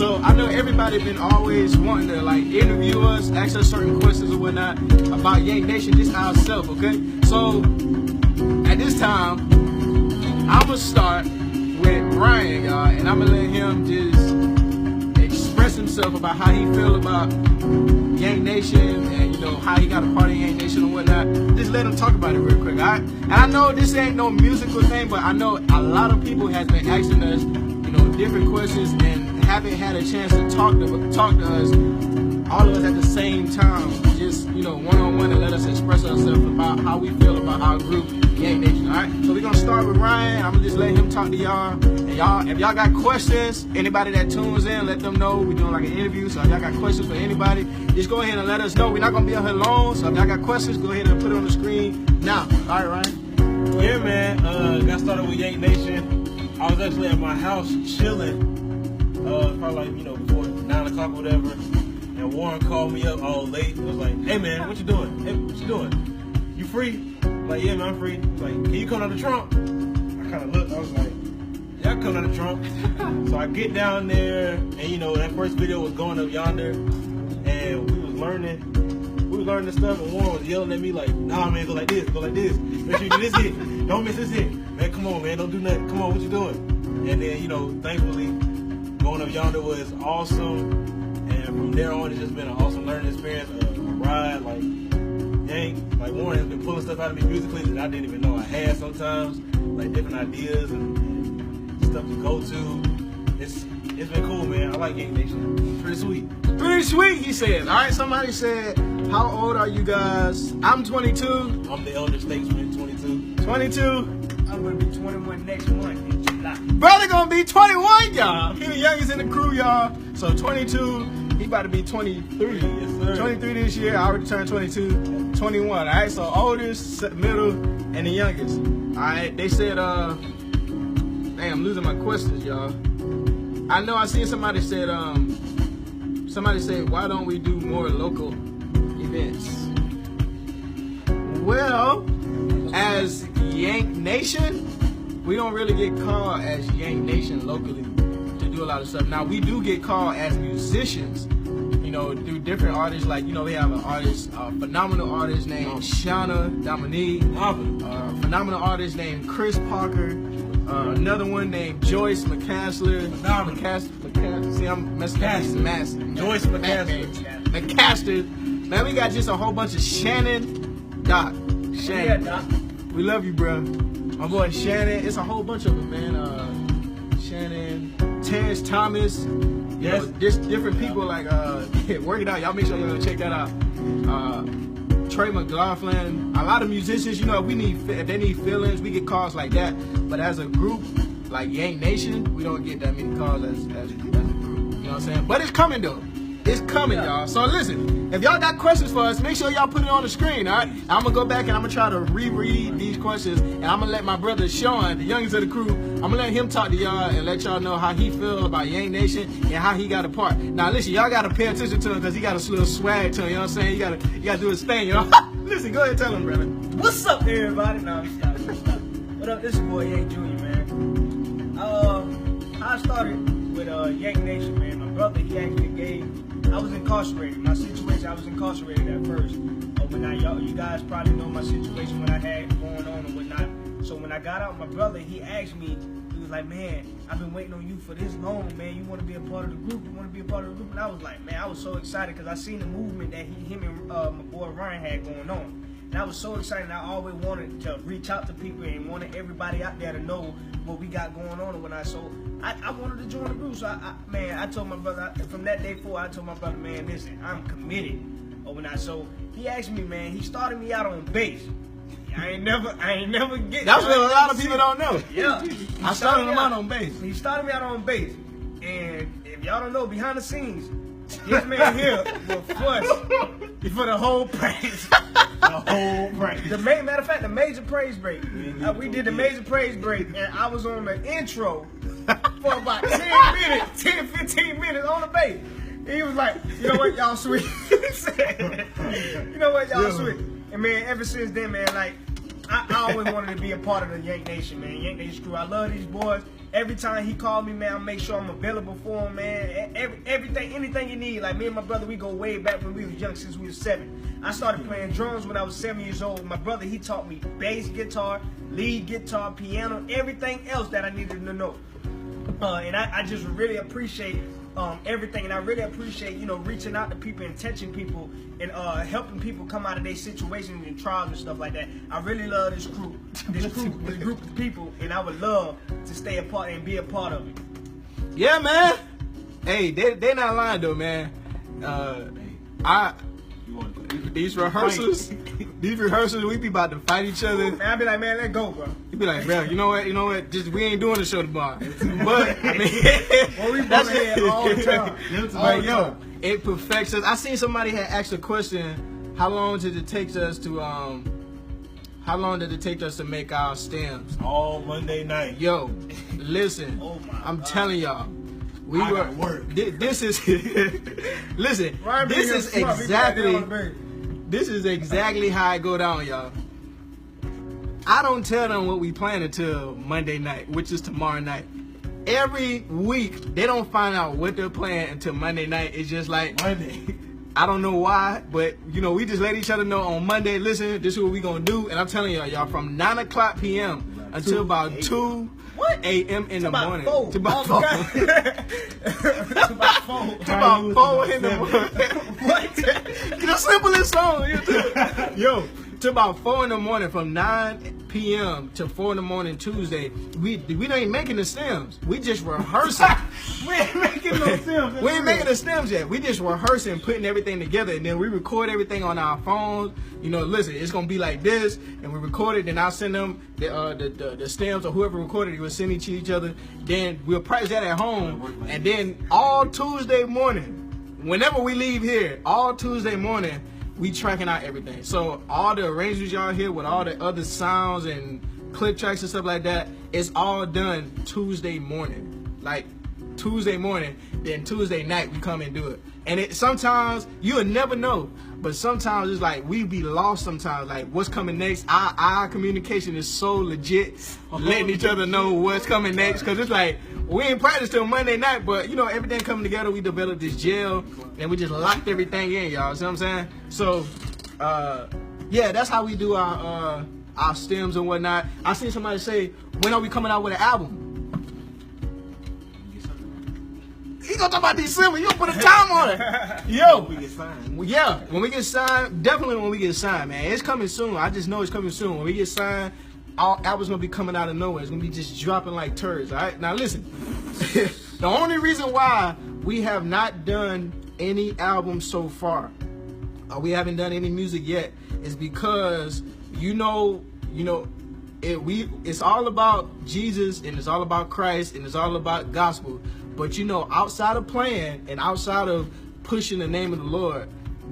So I know everybody been always wanting to like interview us, ask us certain questions or whatnot about Yank Nation, just ourselves, okay? So at this time, I'ma start with Ryan, y'all, and I'ma let him just express himself about how he feel about Yank Nation and, you know, how he got a part of Yank Nation and whatnot. Just let him talk about it real quick, all right? And I know this ain't no musical thing, but I know a lot of people has been asking us, you know, different questions and haven't had a chance to talk to us, all of us at the same time, just, you know, one-on-one, and let us express ourselves about how we feel about our group, Yank Nation, all right? So we're going to start with Ryan. I'm going to just let him talk to y'all. And y'all, if y'all got questions, anybody that tunes in, let them know. We're doing like an interview, so if y'all got questions for anybody, just go ahead and let us know. We're not going to be out here long, so if y'all got questions, go ahead and put it on the screen now. All right, Ryan? Well, yeah, man, got started with Yank Nation. I was actually at my house chilling, probably like, you know, before 9 o'clock or whatever. And Warren called me up all late. He was like, hey, man, what you doing? Hey, what you doing? You free? I'm like, yeah, man, I'm free. He was like, can you come down the trunk? I kind of looked. I was like, yeah, I can come down the trunk. So I get down there, and, you know, that first video was going up yonder. And we was learning the stuff, and Warren was yelling at me like, nah, man, go like this, go like this. Make sure you do this hit. Don't miss this hit. Man, come on, man, don't do nothing. Come on, what you doing? And then, you know, thankfully, going up yonder was awesome. And from there on, it's just been an awesome learning experience, a ride, like Yank, like Warren has been pulling stuff out of me musically that I didn't even know I had sometimes, like different ideas and stuff to go to. It's been cool, man. I like Yank Nation. Pretty sweet. Pretty sweet, he said. All right, somebody said, how old are you guys? I'm 22. I'm the elder statesman, 22. 22. I'm going to be 21 next month in July. Brother gonna be 21, y'all. He the youngest in the crew, y'all. So 22, he about to be 23. Yes, sir. 23 this year. I already turned 22. 21. All right. So oldest, middle, and the youngest. All right. They said, dang, I'm losing my questions, y'all. I know I seen somebody said, why don't we do more local events? Well, as Yank Nation, we don't really get called as Yank Nation locally to do a lot of stuff. Now, we do get called as musicians, you know, through different artists. Like, you know, we have an artist, a phenomenal artist named Shauna Dominique, phenomenal artist named Chris Parker, another one named Joyce McCaslin. See, I'm messing up these masks. Joyce McCaslin. McCaster. Man, we got just a whole bunch of Shannon. Doc. Shannon. Yeah, Doc. We love you, bro. My boy Shannon. It's a whole bunch of them, man. Shannon, Terrence Thomas. You know, just different people like work it out. Y'all make sure y'all check that out. Trey McLaughlin. A lot of musicians, you know, if they need feelings, we get calls like that. But as a group, like Yank Nation, we don't get that many calls as a group. You know what I'm saying? But it's coming though. It's coming, y'all. So listen, if y'all got questions for us, make sure y'all put it on the screen, all right? I'm going to go back and I'm going to try to reread these questions, and I'm going to let my brother Sean, the youngest of the crew, I'm going to let him talk to y'all and let y'all know how he feel about Yank Nation and how he got a part. Now, listen, y'all got to pay attention to him because he got a little swag to him, you know what I'm saying? You got to do his thing, you know? Listen, go ahead and tell him, brother. What's up, everybody? No, stop. What up? This is boy Yank Jr., man. I started with Yank Nation, man. My brother, he actually I was incarcerated. My situation, I was incarcerated at first. You guys probably know my situation, what I had going on and whatnot. So when I got out, my brother, he asked me, he was like, man, I've been waiting on you for this long, man. You want to be a part of the group? You want to be a part of the group? And I was like, man, I was so excited because I seen the movement that him and my boy Ryan had going on. And I was so excited. I always wanted to reach out to people and wanted everybody out there to know what we got going on and whatnot. So I wanted to join the group. So I told my brother, from that day forward, I told my brother, man, listen, I'm committed or whatnot. So he asked me, man, he started me out on bass. I ain't never get. That's what a lot of people don't know. Yeah. I started him out on bass. He started me out on bass. And if y'all don't know, behind the scenes, this man here will fuss for the whole praise. Matter of fact, the major praise break. We did the major praise break, and I was on the intro for about 10-15 minutes on the bass. He was like, you know what, y'all sweet. You know what, y'all sweet. And man, ever since then, man, like, I always wanted to be a part of the Yank Nation, man. Yank Nation crew. I love these boys. Every time he called me, man, I make sure I'm available for him, man. Everything, anything you need. Like me and my brother, we go way back when we was young, since we was 7. I started playing drums when I was 7 years old. My brother, he taught me bass guitar, lead guitar, piano, everything else that I needed to know. And I just really appreciate everything, and I really appreciate, you know, reaching out to people and touching people and helping people come out of their situations and trials and stuff like that. I really love this group of people, and I would love to stay a part and be a part of it. Yeah, man. Hey, they not lying though, man. These rehearsals, we be about to fight each other. Man, I be like, man, let go, bro. You be like, bro, you know what? Just we ain't doing the show tomorrow. But I mean, well, we both here all the time. But yo, it perfects us. I seen somebody had asked a question: How long did it take us to make our stems? All Monday night. Yo, listen, I'm telling y'all. This is listen. This is exactly how it go down, y'all. I don't tell them what we plan until Monday night, which is tomorrow night. Every week they don't find out what they're playing until Monday night. It's just like Monday. I don't know why, but you know, we just let each other know on Monday. Listen, this is what we gonna do, and I'm telling y'all, from 9:00 p.m. until about 2 a.m. in the morning. To about 4 in the morning. What? The simplest song. Yo, to about 4 in the morning, from 9 p.m. to 4 in the morning Tuesday, we ain't making the stems. We just rehearsing. We ain't making no stems. We ain't making the stems yet. We just rehearsing, putting everything together, and then we record everything on our phones. You know, listen, it's gonna be like this, and we record it. Then I'll send them the stems, or whoever recorded it will send it to each other. Then we'll practice that at home, and then all Tuesday morning, whenever we leave here, all Tuesday morning, we tracking out everything. So all the arrangements y'all hear with all the other sounds and clip tracks and stuff like that, it's all done Tuesday morning. Like Tuesday morning, then Tuesday night we come and do it. And it sometimes you'll never know, but sometimes it's like we be lost sometimes, like what's coming next. Our communication is so legit, letting each other know what's coming next, because it's like we ain't practice till Monday night, but you know, everything coming together, we developed this gel and we just locked everything in, y'all. See what I'm saying? So yeah, that's how we do our stems and whatnot. I seen somebody say, when are we coming out with an album? He gonna talk about December. You gonna put a time on it. Yo. We get signed. Yeah, when we get signed, definitely when we get signed, man. It's coming soon. I just know it's coming soon. When we get signed, our album's gonna be coming out of nowhere. It's gonna be just dropping like turds, all right? Now listen, the only reason why we have not done any albums so far, or we haven't done any music yet, is because it's all about Jesus, and it's all about Christ, and it's all about gospel. But you know, outside of playing and outside of pushing the name of the Lord,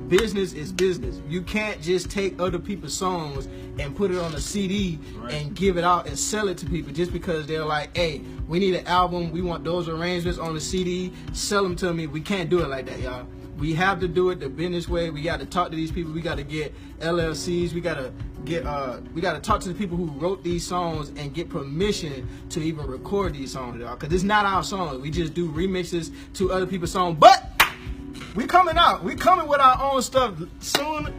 business is business. You can't just take other people's songs and put it on a CD and give it out and sell it to people just because they're like, hey, we need an album, we want those arrangements on the CD, sell them to me. We can't do it like that, y'all. We have to do it the business way. We got to talk to these people. We got to get LLCs. We got to talk to the people who wrote these songs and get permission to even record these songs, y'all. Because it's not our songs. We just do remixes to other people's songs. But we coming out. We coming with our own stuff soon,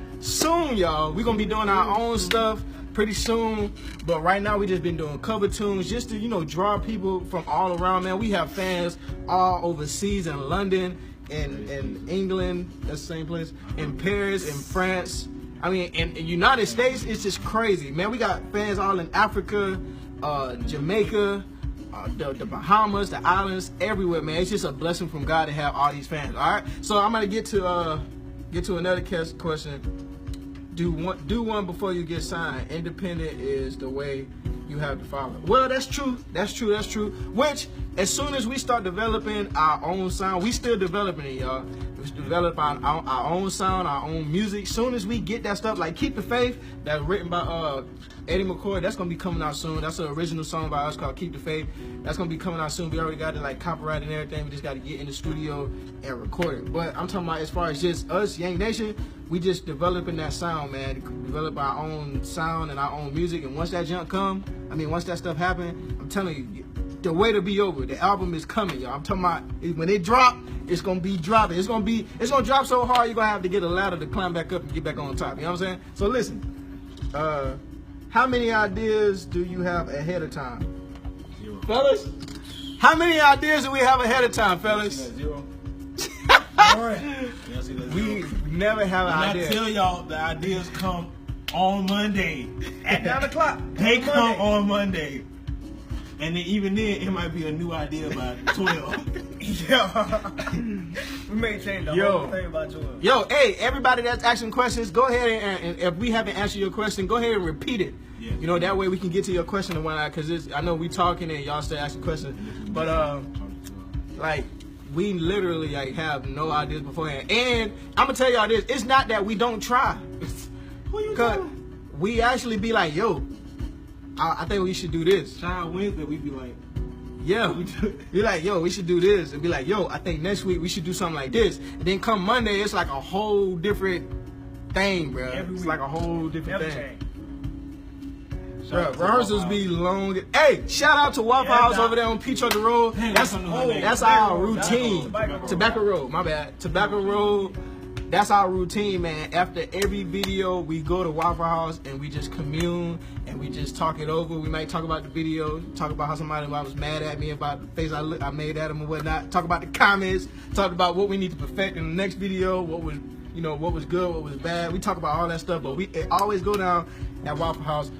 y'all. We gonna be doing our own stuff pretty soon. But right now we just been doing cover tunes just to, you know, draw people from all around, man. We have fans all overseas in London, in England, that's the same place, in Paris, in France. I mean, in the United States, it's just crazy, man. We got fans all in Africa, Jamaica, the Bahamas, the islands, everywhere, man. It's just a blessing from God to have all these fans. All right, so I'm gonna get to another question. Do one before you get signed. Independent is the way you have to follow. Well, that's true. Which as soon as we start developing our own sound, we still developing it, y'all. We develop our own sound, our own music. Soon as we get that stuff, like Keep the Faith, that's written by Eddie McCoy, that's gonna be coming out soon. That's an original song by us called Keep the Faith. That's gonna be coming out soon. We already got it like copyright and everything. We just got to get in the studio and record it. But I'm talking about as far as just us, Yank Nation, we just developing that sound, man. Develop our own sound and our own music. And once that junk come, once that stuff happen, I'm telling you, the way to be over. The album is coming, y'all. I'm talking about when it drop, it's gonna be dropping. It's gonna drop so hard you're gonna have to get a ladder to climb back up and get back on top. You know what I'm saying? So listen, how many ideas do you have ahead of time? 0. Fellas? How many ideas do we have ahead of time, fellas? 0. We never have an idea. I tell y'all, the ideas come on Monday. At 9 o'clock. They come on Monday. And then even then, it might be a new idea by 12. Yeah. We may change the whole thing by 12. Yo, hey, everybody that's asking questions, go ahead and if we haven't answered your question, go ahead and repeat it. Yeah. You know, that way we can get to your question and whatnot, because I know we talking and y'all still asking questions. But, like, we literally like have no ideas beforehand. And I'm going to tell y'all this, it's not that we don't try. Because we actually be like, yo, I think we should do this. Child Wednesday, we be like, yeah, be like, yo, we should do this. And be like, yo, I think next week we should do something like this. And then come Monday, it's like a whole different thing, bro. It's like a whole different thing. Bro, rehearsals be long. Hey, shout out to Waffle House over there on Peach Orchard Road. That's our routine. Tobacco Road, my bad. Tobacco Road. That's our routine, man. After every video, we go to Waffle House and we just commune and we just talk it over. We might talk about the video, talk about how somebody was mad at me about the face I made at him or whatnot. Talk about the comments, talk about what we need to perfect in the next video, what was good, what was bad. We talk about all that stuff, but it always go down at Waffle House.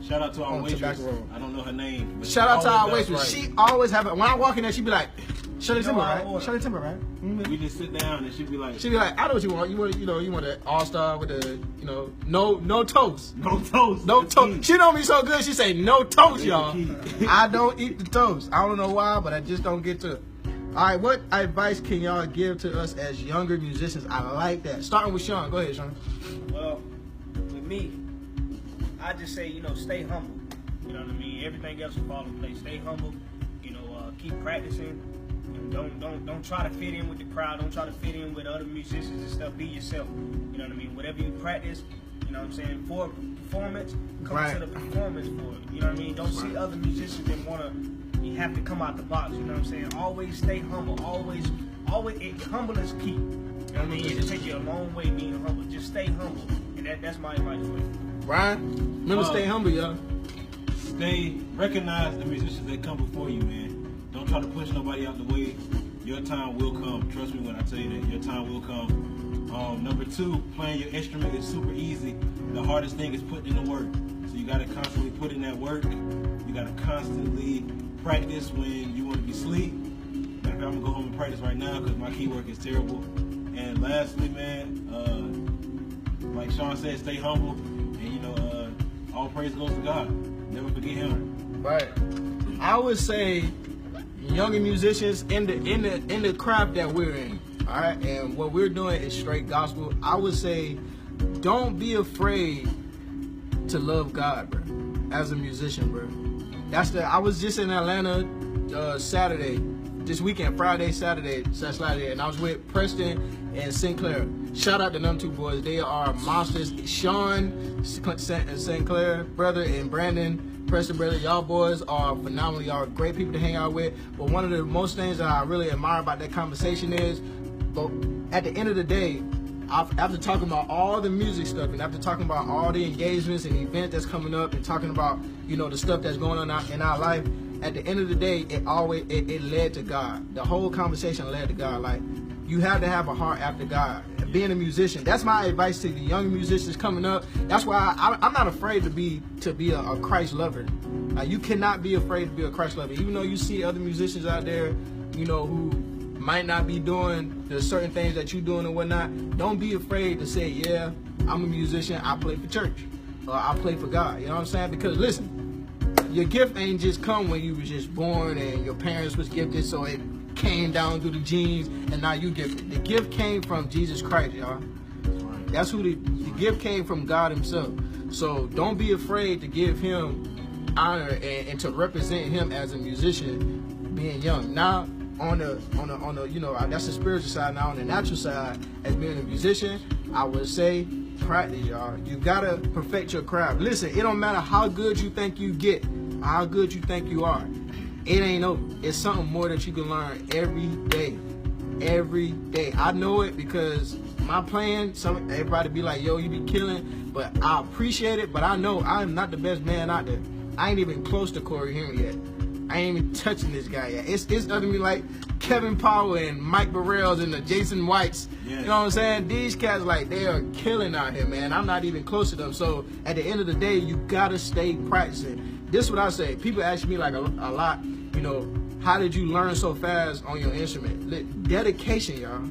Shout out to our waitress. I don't know her name. Shout out to our waitress. Right. She always have it. When I walk in there, she be like, Shirley Timber, right? Shirley Timber, right? Mm-hmm. We just sit down and she be like, I know what you want. You want an all-star with the, no toast. No toast. No toast. She know me so good, she say no toast, y'all. I don't eat the toast. I don't know why, but I just don't get to it. All right, what advice can y'all give to us as younger musicians? I like that. Starting with Sean. Go ahead, Sean. Well, with me, I just say, stay humble. You know what I mean? Everything else will fall in place. Stay humble. Keep practicing. Don't try to fit in with the crowd. Don't try to fit in with other musicians and stuff. Be yourself. You know what I mean? Whatever you practice, you know what I'm saying, for performance, come to the performance for it. You know what I mean? Don't see other musicians that you have to come out the box. You know what I'm saying? Always stay humble. Always, humble is key. You know what I mean? It'll take you a long way being humble. Just stay humble. And that's my advice for you. Ryan, remember stay humble, y'all. Recognize the musicians that come before you, man. Don't try to push nobody out the way. Your time will come. Trust me when I tell you that. Your time will come. Number 2, playing your instrument is super easy. The hardest thing is putting in the work. So you got to constantly put in that work. You got to constantly practice when you want to be asleep. I'm going to go home and practice right now because my key work is terrible. And lastly, man, like Sean said, stay humble. And, all praise goes to God. Never forget Him. Right. I would say younger musicians in the craft that we're in, all right, and what we're doing is straight gospel. I would say don't be afraid to love God, bro, as a musician, bro. I was just in Atlanta Saturday, this weekend, Friday, Saturday, and I was with Preston and Sinclair. Shout out to them 2 boys. They are monsters. Sean Sinclair, brother, and Brandon Preston, brother, y'all boys are phenomenal. Y'all are great people to hang out with. But one of the most things that I really admire about that conversation is, but at the end of the day, after talking about all the music stuff and after talking about all the engagements and events that's coming up and talking about, the stuff that's going on in our life, at the end of the day, it led to God. The whole conversation led to God. Like, you have to have a heart after God. Being a musician, that's my advice to the young musicians coming up. That's why I'm not afraid to be a Christ lover. You cannot be afraid to be a Christ lover. Even though you see other musicians out there, who might not be doing the certain things that you're doing and whatnot, don't be afraid to say, yeah, I'm a musician, I play for church, or I play for God. You know what I'm saying? Because listen, your gift ain't just come when you was just born and your parents was gifted, so it came down through the genes and now you gifted. The gift came from Jesus Christ, y'all. That's who the gift came from, God himself. So don't be afraid to give him honor and to represent him as a musician being young. Now on the you know, that's the spiritual side. Now on the natural side, as being a musician, I would say practice, y'all. You gotta perfect your craft. Listen, it don't matter how good you think you get, how good you think you are. It ain't over. It's something more that you can learn every day. Every day. I know it because my playing, everybody be like, yo, you be killing, but I appreciate it, but I know I'm not the best man out there. I ain't even close to Corey Henry yet. I ain't even touching this guy yet. It's other than me like Kevin Powell and Mike Burrells and the Jason Whites. Yeah. You know what I'm saying? These cats, like, they are killing out here, man. I'm not even close to them. So at the end of the day, you gotta stay practicing. This is what I say. People ask me like a lot, you know, how did you learn so fast on your instrument? Dedication, y'all.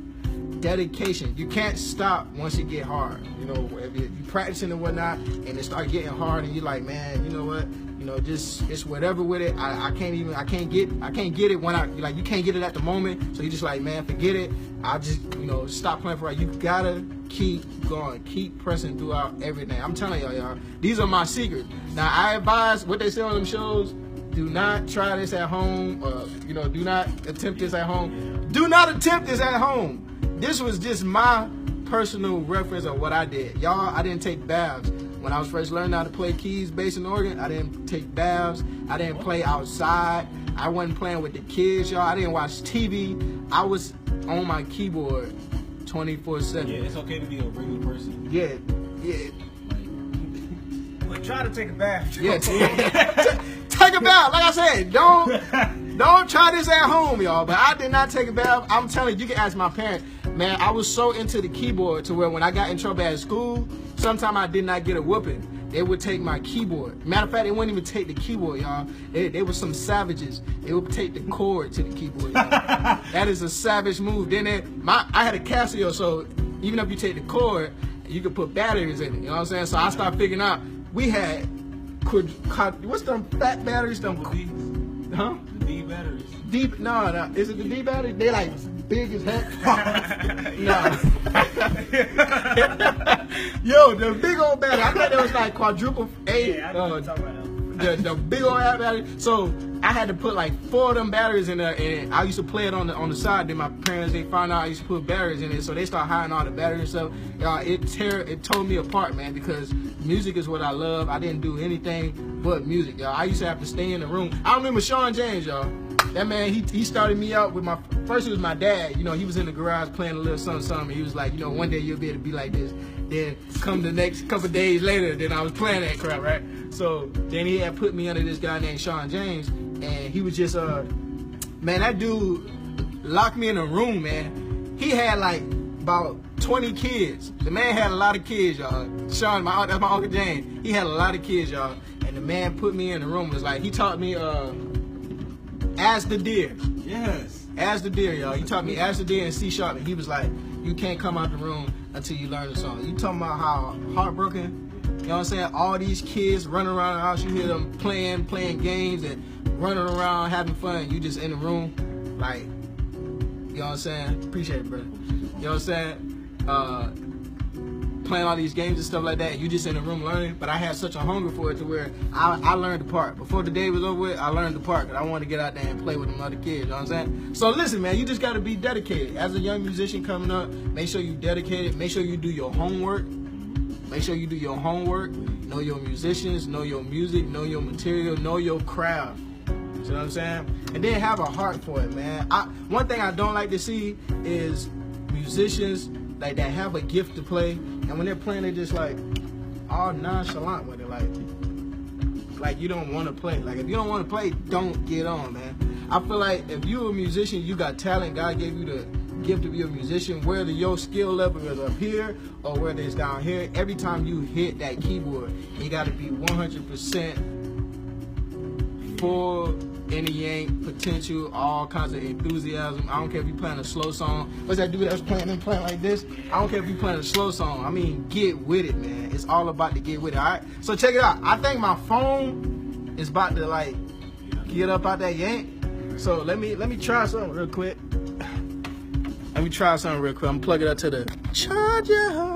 Dedication. You can't stop once it get hard. You know, if you practicing and whatnot, and it start getting hard, and you're like, man, you know what? You know, just it's whatever with it. I can't get it when you can't get it at the moment. So you just like, man, forget it. I just, you know, stop playing for it. You gotta keep going, keep pressing throughout everything. I'm telling y'all, these are my secrets. Now I advise what they say on them shows. Do not try this at home. You know, do not attempt this at home. Do not attempt this at home. This was just my personal reference of what I did. Y'all, I didn't take baths. When I was first learning how to play keys, bass, and organ, I didn't take baths. I didn't play outside. I wasn't playing with the kids, y'all. I didn't watch TV. I was on my keyboard 24/7. Yeah, it's okay to be a regular person. Yeah. But try to take a bath. Yeah, take a bath. Like I said, don't try this at home, y'all. But I did not take a bath. I'm telling you, you can ask my parents. Man, I was so into the keyboard to where when I got in trouble at school, sometimes I did not get a whooping. They would take my keyboard. Matter of fact, they wouldn't even take the keyboard, y'all. They were some savages. They would take the cord to the keyboard, y'all. That is a savage move. Then I had a Casio, so even if you take the cord, you could put batteries in it. You know what I'm saying? So I started figuring out we had what's them fat batteries? Them huh? The D batteries. Deep? No. Is it the D battery? They like big as heck. No. Yo, the big old battery. I thought it was like quadruple A. Yeah, I know what you're talking about. The big old ass battery. So I had to put like 4 of them batteries in there, and I used to play it on the side. Then my parents, they found out I used to put batteries in it, so they start hiding all the batteries and stuff. It tore me apart, man, because music is what I love. I didn't do anything but music, y'all. I used to have to stay in the room. I remember Sean James, y'all. That man, he started me out with first it was my dad. You know, he was in the garage playing a little something. He was like, you know, one day you'll be able to be like this. Then come the next couple days later, then I was playing that crap, right? So then he had put me under this guy named Sean James, and he was just man, that dude locked me in a room, man. He had like about 20 kids. The man had a lot of kids, y'all. Sean, that's my Uncle James. He had a lot of kids, y'all. And the man put me in the room. It was like he taught me As the Deer. Yes. As the Deer, y'all. He taught me As the Deer and C sharp. And he was like, you can't come out the room until you learn the song. You talking about how heartbroken, you know what I'm saying? All these kids running around the house, you hear them playing games and running around having fun. You just in the room, like, you know what I'm saying? Appreciate it, brother. You know what I'm saying? Playing all these games and stuff like that, you just in the room learning. But I had such a hunger for it to where I learned the part. Before the day was over with, I learned the part because I wanted to get out there and play with them other kids, you know what I'm saying? So listen, man, you just got to be dedicated. As a young musician coming up, make sure you dedicated. Make sure you do your homework. Make sure you do your homework. Know your musicians, know your music, know your material, know your craft. You know what I'm saying? And then have a heart for it, man. One thing I don't like to see is musicians like that have a gift to play, and when they're playing, they're just like all nonchalant with it, like you don't want to play. Like if you don't want to play, don't get on, man. I feel like if you're a musician, you got talent. God gave you the gift to be a musician. Whether your skill level is up here or whether it's down here, every time you hit that keyboard, you got to be 100% full any Yank potential, all kinds of enthusiasm. I don't care if you're playing a slow song. What's that dude that was playing like this? I don't care if you're playing a slow song. I mean, get with it, man. It's all about to get with it, all right? So check it out. I think my phone is about to like get up out that yank. So let me try something real quick. Let me try something real quick. I'm plug it up to the Georgia.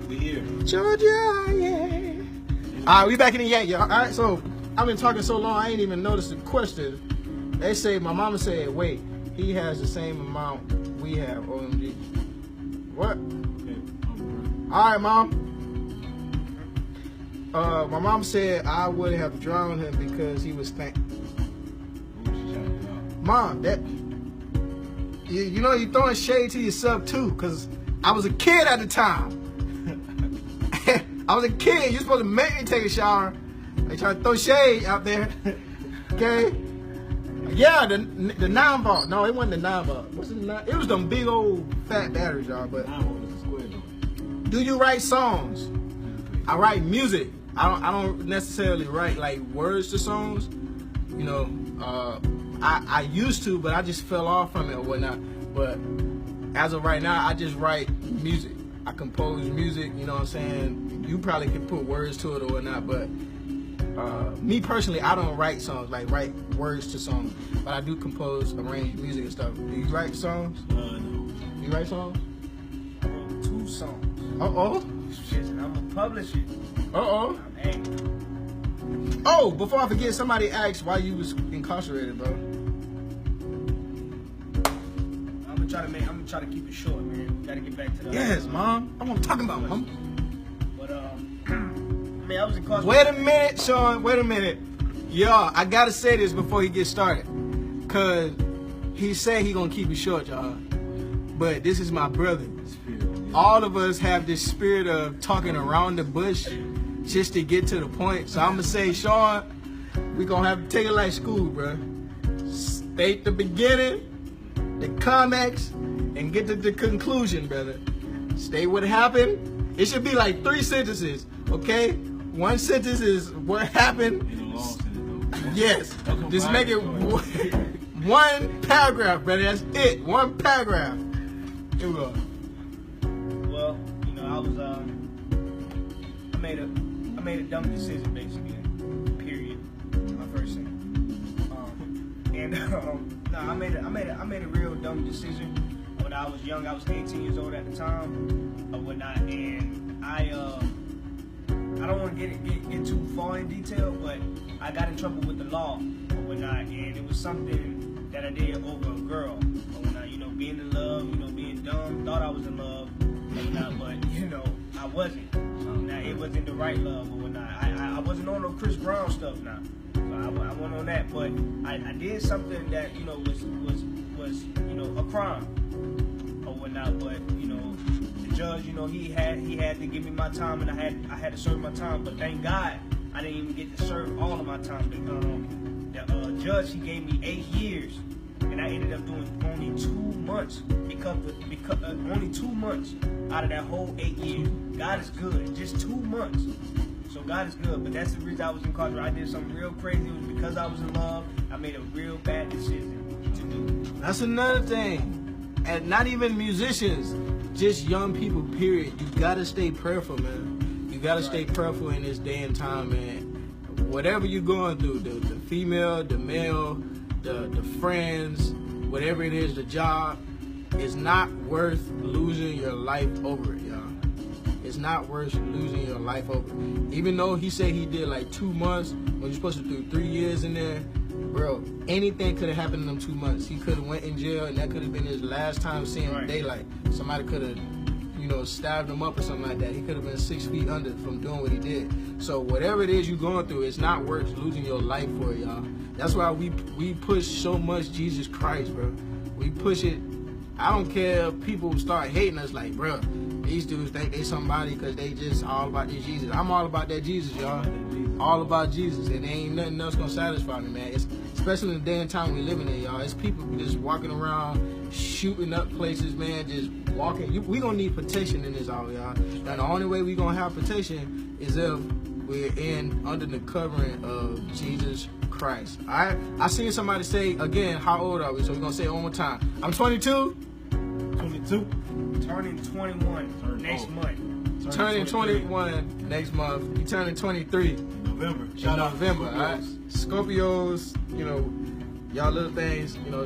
We here. Georgia, yeah. All right, we back in the yank, y'all. All right, so I've been talking so long, I ain't even noticed the question. They say, my mama said, wait, he has the same amount we have, OMG. What? Okay. All right, Mom. My mom said I would have drowned him because he was Mom, that you know you're throwing shade to yourself too, because I was a kid at the time. I was a kid. You're supposed to make me take a shower. They try to throw shade out there. Okay? Yeah, the 9-volt. No, it wasn't the 9-volt. What's the 9? It was them big old fat batteries, y'all. But do you write songs? I write music. I don't necessarily write like words to songs. You know, I used to, but I just fell off from it or whatnot. But as of right now, I just write music. I compose music, you know what I'm saying? You probably can put words to it or whatnot, but me personally, I don't write songs, like write words to songs. But I do compose, arrange music and stuff. Do you write songs? No. You write songs? I wrote 2 songs. Uh-oh. Shit, and I'm gonna publish it. Uh-oh. I'm angry. Oh, before I forget, somebody asked why you was incarcerated, bro. I'm gonna try to keep it short, man. Gotta get back to the Yes, Mom. I'm what I'm talking about, Mom. But I mean, I was incarcerated. Wait a minute, Sean. Wait a minute. Y'all, I gotta say this before he gets started. Cause he said he gonna keep it short, y'all. But this is my brother. All of us have this spirit of talking around the bush just to get to the point. So I'm gonna say, Sean, we gonna have to take it like school, bro. State the beginning, the climax, and get to the conclusion, brother. State what happened. It should be like 3 sentences, okay? 1 sentence is what happened. Yes. Just make it 1 paragraph, brother. That's it. 1 paragraph. Here we go. Well, you know, I made a dumb decision basically. Period. My first thing. No, I made a real dumb decision when I was young. I was 18 years old at the time, or whatnot, and I don't want to get too far in detail, but I got in trouble with the law or whatnot, and it was something that I did over a girl or whatnot. You know, being in love, you know, being dumb, thought I was in love or whatnot, but you know, I wasn't. Now it wasn't the right love or whatnot. I wasn't on no Chris Brown stuff now. So I went on that, but I did something that, you know, was you know, a crime or whatnot. But you know, the judge, you know, he had to give me my time, and I had to serve my time. But thank God I didn't even get to serve all of my time. The judge, he gave me 8 years, and I ended up doing only 2 months because only 2 months out of that whole 8 years. God is good, just 2 months. So God is good, but that's the reason I was incarcerated. I did something real crazy. It was because I was in love. I made a real bad decision to do. That's another thing. And not even musicians, just young people, period. You gotta stay prayerful, man. You gotta stay prayerful in this day and time, man. Whatever you're going through, the female, the male, the friends, whatever it is, the job, it's not worth losing your life over it, y'all. It's not worth losing your life over. Even though he said he did like 2 months, when you're supposed to do 3 years in there, bro, anything could have happened in them 2 months. He could have went in jail, and that could have been his last time seeing daylight. Somebody could have, you know, stabbed him up or something like that. He could have been 6 feet under from doing what he did. So whatever it is you're going through, it's not worth losing your life for it, y'all. That's why we push so much Jesus Christ, bro. We push it. I don't care if people start hating us like, bro, these dudes think they somebody because they just all about this Jesus. I'm all about that Jesus, y'all. All about Jesus. And there ain't nothing else gonna satisfy me, man. Especially in the day and time we living in, y'all. It's people just walking around, shooting up places, man, just walking. We gonna need protection in this hour, y'all. And the only way we gonna have protection is if we're under the covering of Jesus Christ. All right? I seen somebody say, again, how old are we? So we're gonna say it one more time. I'm 22. 22. Turning 21 next month. turning 21 next month. He turning 23 November. in Shout out to November. All right, Scorpios. Scorpios, you know, y'all little things, you know,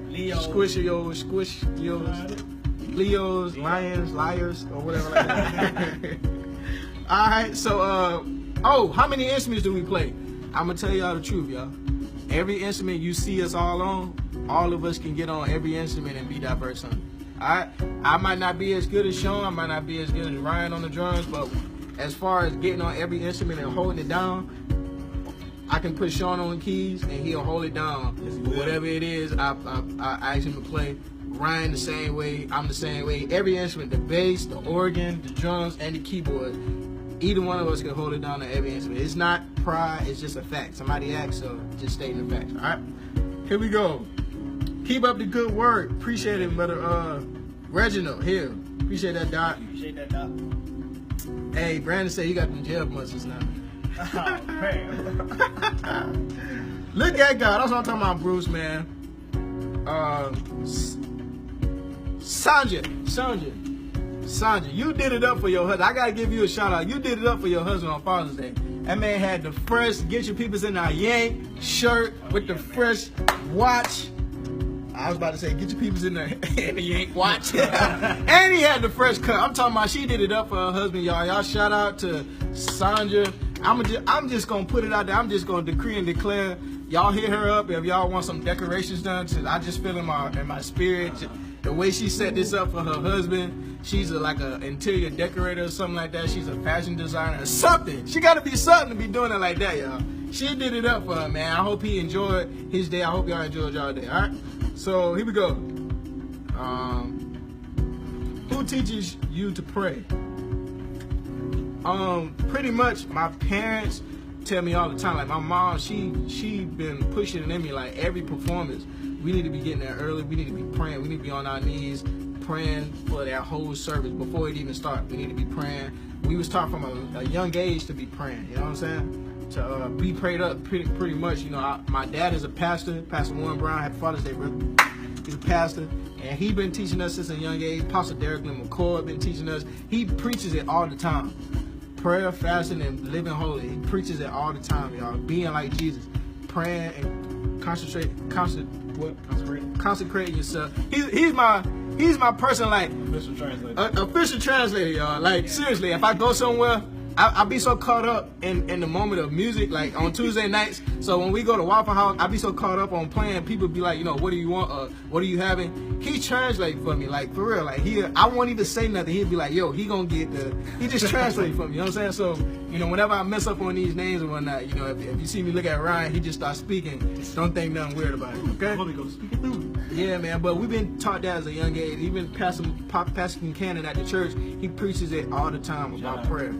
Leo. squishios, Leos, lions, liars, or whatever like that. All right, so how many instruments do we play? I'm gonna tell y'all the truth, y'all. Every instrument you see us all on, all of us can get on every instrument and be diverse on it. Alright? I might not be as good as Sean, I might not be as good as Ryan on the drums, but as far as getting on every instrument and holding it down, I can put Sean on the keys and he'll hold it down. Whatever it is, I ask him to play. Ryan the same way, I'm the same way. Every instrument, the bass, the organ, the drums, and the keyboard, either one of us can hold it down on every instrument. It's not pride, it's just a fact. Somebody asked, so just stating the facts. All right, here we go. Keep up the good work. Appreciate it, brother. Reginald here. Appreciate that, Doc. Appreciate that, Doc. Hey, Brandon said he got them jail muscles now. Oh, man. Look at God. That's what I'm talking about, Bruce, man. Sandra, you did it up for your husband. I gotta give you a shout out. You did it up for your husband on Father's Day. That man had the fresh Get Your Peoples in our Yank shirt with the fresh watch. I was about to say Get Your Peoples in the Yank watch. And he had the fresh cut. I'm talking about she did it up for her husband, y'all. Y'all shout out to Sandra. I'm just gonna put it out there. I'm just gonna decree and declare. Y'all hit her up if y'all want some decorations done. I just feel in my spirit. The way she set this up for her husband, she's like an interior decorator or something like that. She's a fashion designer or something. She got to be something to be doing it like that, y'all. She did it up for her, man. I hope he enjoyed his day. I hope y'all enjoyed y'all day, all right? So here we go. Who teaches you to pray? Pretty much my parents tell me all the time. Like my mom, she been pushing it in me. Like every performance, we need to be getting there early. We need to be praying. We need to be on our knees praying for that whole service before it even starts. We need to be praying. We was taught from a young age to be praying. You know what I'm saying? To be prayed up pretty much. You know, my dad is a pastor. Pastor Warren Brown. Happy Father's Day, brother. He's a pastor, and he been teaching us since a young age. Pastor Derek Lynn McCoy been teaching us. He preaches it all the time. Prayer, fasting, and living holy. He preaches it all the time, y'all. Being like Jesus, praying and consecrating yourself. He's my person, like official translator, y'all. Like seriously, if I go somewhere, I be so caught up in the moment of music, like on Tuesday nights. So when we go to Waffle House, I be so caught up on playing. People be like, you know, what do you want? What are you having? He translate for me, like for real. Like I won't even say nothing. He'd be like, yo, he just translate for me. You know what I'm saying? So you know, whenever I mess up on these names and whatnot, you know, if you see me look at Ryan, he just starts speaking. Don't think nothing weird about it. Okay? Holy Ghost speaking through. Yeah, man. But we've been taught that as a young age. Even Pastor Cannon at the church, he preaches it all the time about prayer.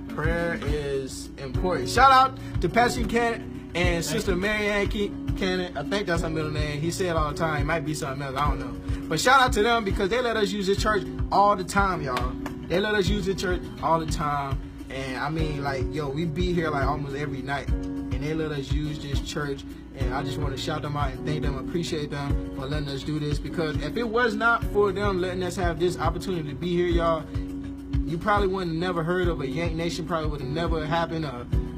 Prayer is important. Shout out to Pastor Cannon and Sister Mary Yank Cannon. I think that's her middle name. He said it all the time. It might be something else. I don't know. But shout out to them because they let us use this church all the time, y'all. They let us use the church all the time. And I mean, like, yo, we be here like almost every night. And they let us use this church. And I just want to shout them out and thank them, appreciate them for letting us do this. Because if it was not for them letting us have this opportunity to be here, y'all, you probably wouldn't have never heard of a Yank Nation, probably would have never happened,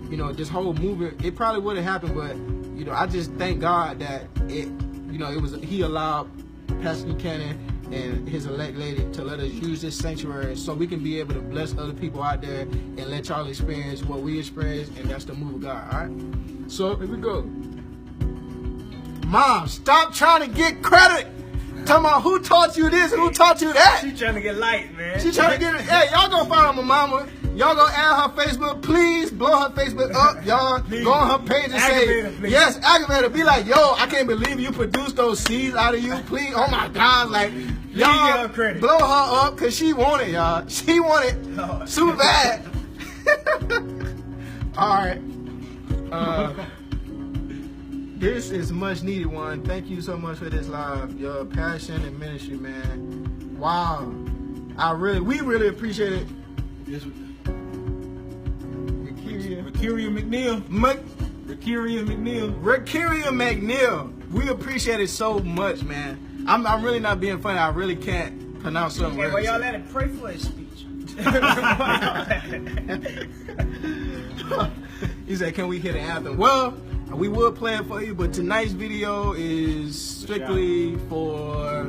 you know, this whole movement, it probably would have happened, but, you know, I just thank God that he allowed Pastor Buchanan and his elect lady to let us use this sanctuary so we can be able to bless other people out there and let y'all experience what we experience, and that's the move of God, all right? So, here we go. Mom, stop trying to get credit. Talking about who taught you this and who taught you that. She trying to get light, man. She trying to get it. Hey, y'all go follow my mama. Y'all go add her Facebook. Please blow her Facebook up. Y'all go on her page and say, yes, aggravate her. Be like, yo, I can't believe you produced those seeds out of you. Please, oh my God. Like, y'all blow her up because she want it, y'all. She want it super bad. All right. This is much needed one. Thank you so much for this live. Your passion and ministry, man. Wow. We really appreciate it. Yes. Recuria McNeil. We appreciate it so much, man. I'm really not being funny. I really can't pronounce something. Hey, well, y'all let it pray for his speech. He said, "Can we hit an anthem?" Well, we will play it for you, but tonight's video is strictly for,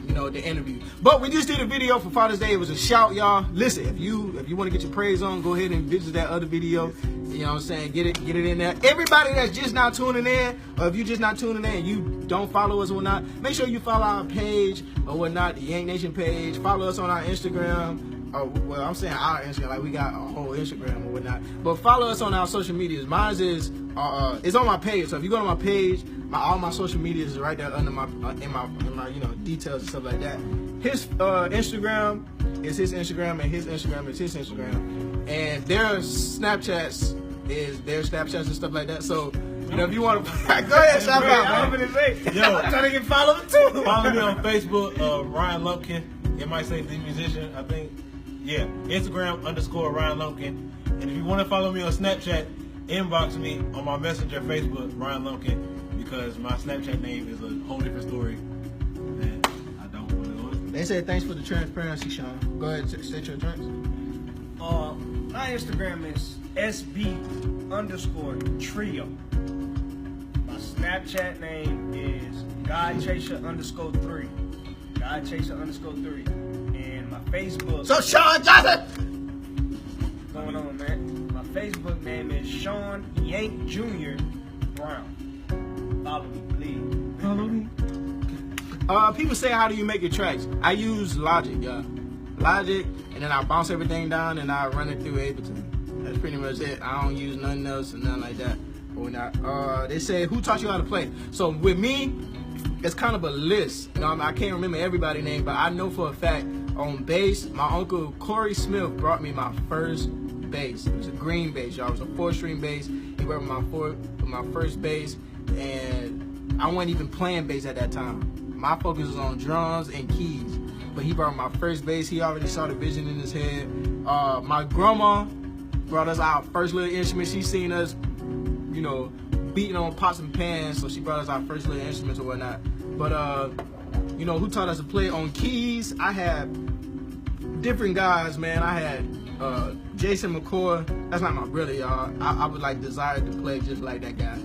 you know, the interview. But we just did a video for Father's Day. It was a shout, y'all. Listen, if you want to get your praise on, go ahead and visit that other video. You know what I'm saying? Get it in there. Everybody that's just not tuning in, or if you just not tuning in and you don't follow us or whatnot, make sure you follow our page or whatnot, the Yank Nation page. Follow us on our Instagram. Oh, well, I'm saying our Instagram, like we got a whole Instagram or whatnot. But follow us on our social medias. Mine is it's on my page. So if you go to my page, all my social medias is right there under my in my you know, details and stuff like that. His Instagram is his Instagram, and his Instagram is his Instagram, and their Snapchats is their Snapchats and stuff like that. So, you know, if you want to go ahead, shout out, man. Yo, I'm trying to get followed too. Follow me on Facebook, Ryan Lumpkin. It might say the musician, I think. Yeah, Instagram _Ryan Lumpkin. And if you want to follow me on Snapchat, inbox me on my Messenger Facebook, Ryan Lumpkin, because my Snapchat name is a whole different story. And I don't want to go into. They said thanks for the transparency, Sean. Go ahead, state your address. My Instagram is SB_trio. My Snapchat name is GodChaser_3. GodChaser_3. And my Facebook. So Sean Johnson! What's going on, man? My Facebook name is Sean Yank Jr. Brown. Follow me, please. Follow me. People say, how do you make your tracks? I use Logic, y'all. Logic, and then I bounce everything down and I run it through Ableton. That's pretty much it. I don't use nothing else and nothing like that. Or not. They say, who taught you how to play? So with me, it's kind of a list. You know, I can't remember everybody's name, but I know for a fact on bass, my uncle Corey Smith brought me my first bass. It was a green bass, y'all. It was a 4-string bass. He brought me my first bass, and I wasn't even playing bass at that time. My focus was on drums and keys. But he brought my first bass. He already saw the vision in his head. My grandma brought us our first little instrument. She seen us, you know, beating on pots and pans, so she brought us our first little instruments or whatnot. But you know, who taught us to play on keys? I had different guys, man. I had Jason McCoy. That's not my brother, y'all. I would like desire to play just like that guy.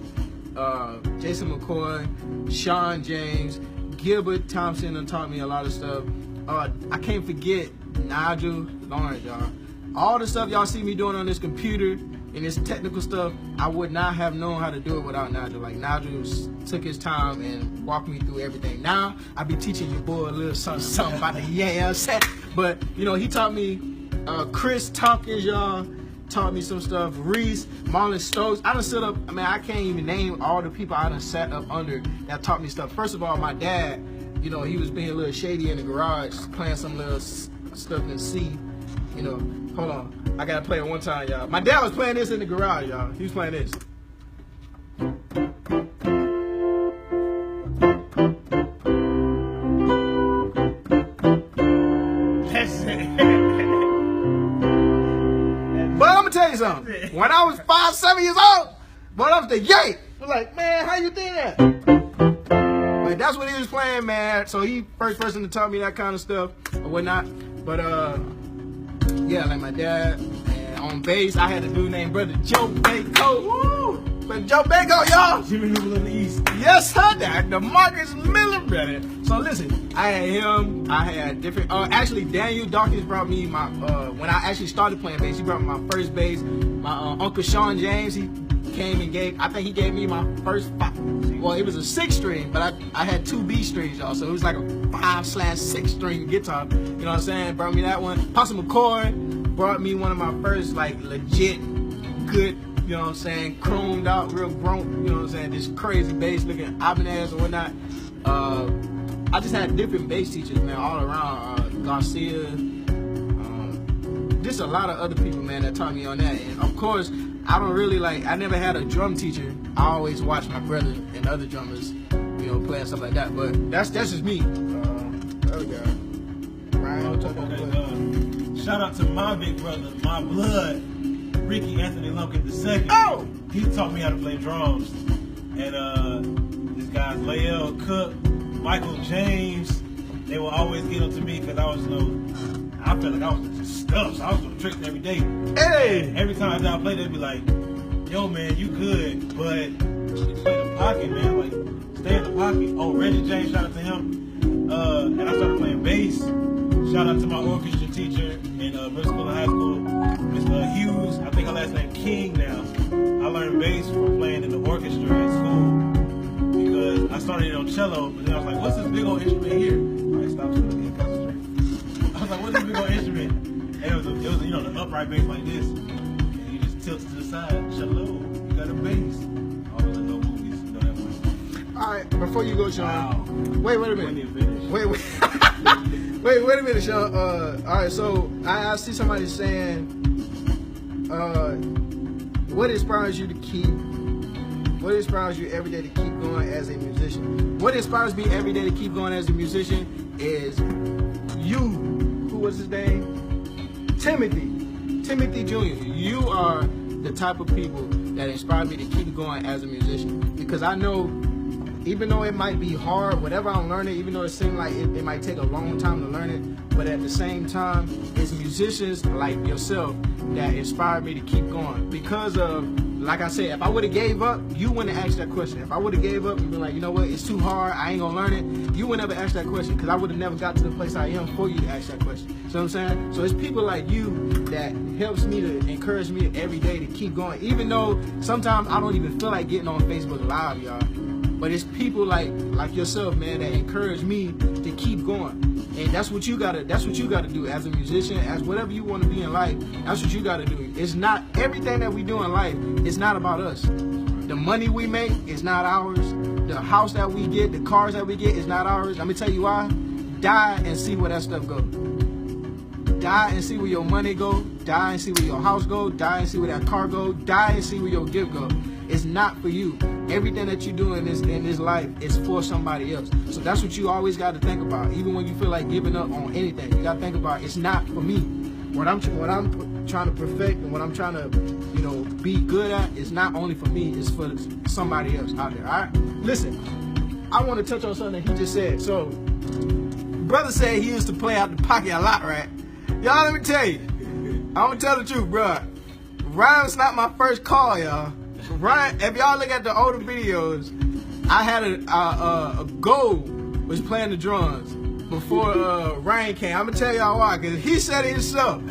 Jason McCoy, Sean James, Gilbert Thompson taught me a lot of stuff. I can't forget Nigel Lawrence, y'all. All the stuff y'all see me doing on this computer and this technical stuff, I would not have known how to do it without Nigel. Like, Nigel took his time and walked me through everything. Now, I be teaching your boy a little something about the set. But, you know, he taught me, Chris Tompkins, y'all, taught me some stuff. Reese, Marlon Stokes. I done sit up, I mean, I can't even name all the people I done sat up under that taught me stuff. First of all, my dad, you know, he was being a little shady in the garage, playing some little stuff in C. You know, hold on. I gotta play it one time, y'all. My dad was playing this in the garage, y'all. He was playing this. That's it. But I'm gonna tell you something. When I was 5, 7 years old, but I was the Yank. I was like, man, how you did that? But that's what he was playing, man. So he first person to tell me that kind of stuff or whatnot. But yeah, like my dad. And on bass, I had a dude named Brother Joe Baco. Woo! But Joe Baco, y'all. Jimmy Newell in the East. Yes, sir. The Marcus Miller brother. So listen, I had him. I had different. Actually, Daniel Dawkins brought me my. When I actually started playing bass, he brought me my first bass. My Uncle Sean James, he came and gave. I think he gave me my first 5. Well, it was a 6-string, but I had 2 B strings, y'all. So it was like a 5/6 string guitar. You know what I'm saying? Brought me that one. Possum McCoy brought me one of my first like legit good. You know what I'm saying? Chromed out, real grown, you know what I'm saying? This crazy bass looking Ibanez or whatnot. I just had different bass teachers, man, all around. Garcia, just a lot of other people, man, that taught me on that. And of course, I don't really I never had a drum teacher. I always watched my brother and other drummers, you know, play and stuff like that. But that's just me. There we go. Ryan, shout out to my big brother, my blood, Ricky Anthony Lumpkin II. Oh! He taught me how to play drums. And these guys, Lael Cook, Michael James, they will always get up to me because I was, I felt like I was just stuffed. So I was doing tricks every day. Hey! And every time I play, they'd be like, yo, man, you good, but stay in the pocket, man. Like, stay in the pocket. Oh, Reggie James, shout out to him. And I started playing bass. Shout out to my orchestra teacher in middle school and high school, Miss Hughes. I think her last name King now. I learned bass from playing in the orchestra at school because I started on cello, but then I was like, what's this big old instrument here? All right, stop so I can concentrate. I was like, what's this big old instrument? And it was the upright bass like this. And you just tilt to the side. Cello, you got a bass. All those little movies, you know that one. All right, before you go, Sean. Wow. Wait a minute. Wait. Wait a minute, Sean. All right, so I see somebody saying, what inspires you to keep? What inspires you every day to keep going as a musician? What inspires me every day to keep going as a musician is you. Who was his name? Timothy Jr. You are the type of people that inspire me to keep going as a musician because I know. Even though it might be hard, whatever I'm learning, even though it seems like it might take a long time to learn it, but at the same time, it's musicians like yourself that inspire me to keep going. Because of, like I said, if I would have gave up, you wouldn't ask that question. If I would have gave up and been like, you know what, it's too hard, I ain't gonna learn it, you would never ask that question because I would have never got to the place I am for you to ask that question. So I'm saying? So it's people like you that helps me to encourage me every day to keep going. Even though sometimes I don't even feel like getting on Facebook Live, y'all. But it's people like yourself, man, that encourage me to keep going. And that's what you gotta do as a musician, as whatever you want to be in life. That's what you gotta do. It's not everything that we do in life, it's not about us. The money we make is not ours. The house that we get, the cars that we get is not ours. Let me tell you why. Die and see where that stuff goes. Die and see where your money go. Die and see where your house go. Die and see where that car go. Die and see where your gift go. It's not for you. Everything that you do in this life is for somebody else. So that's what you always got to think about. Even when you feel like giving up on anything, you got to think about it's not for me. What I'm trying to perfect and what I'm trying to, be good at is not only for me. It's for somebody else out there. All right. Listen, I want to touch on something he just said. So, brother said he used to play out the pocket a lot, right? Y'all, let me tell you. I'm gonna tell the truth, bro. Ryan's not my first call, y'all. Ryan, if y'all look at the older videos, I had a goal was playing the drums before Ryan came. I'm gonna tell y'all why, because he said it himself.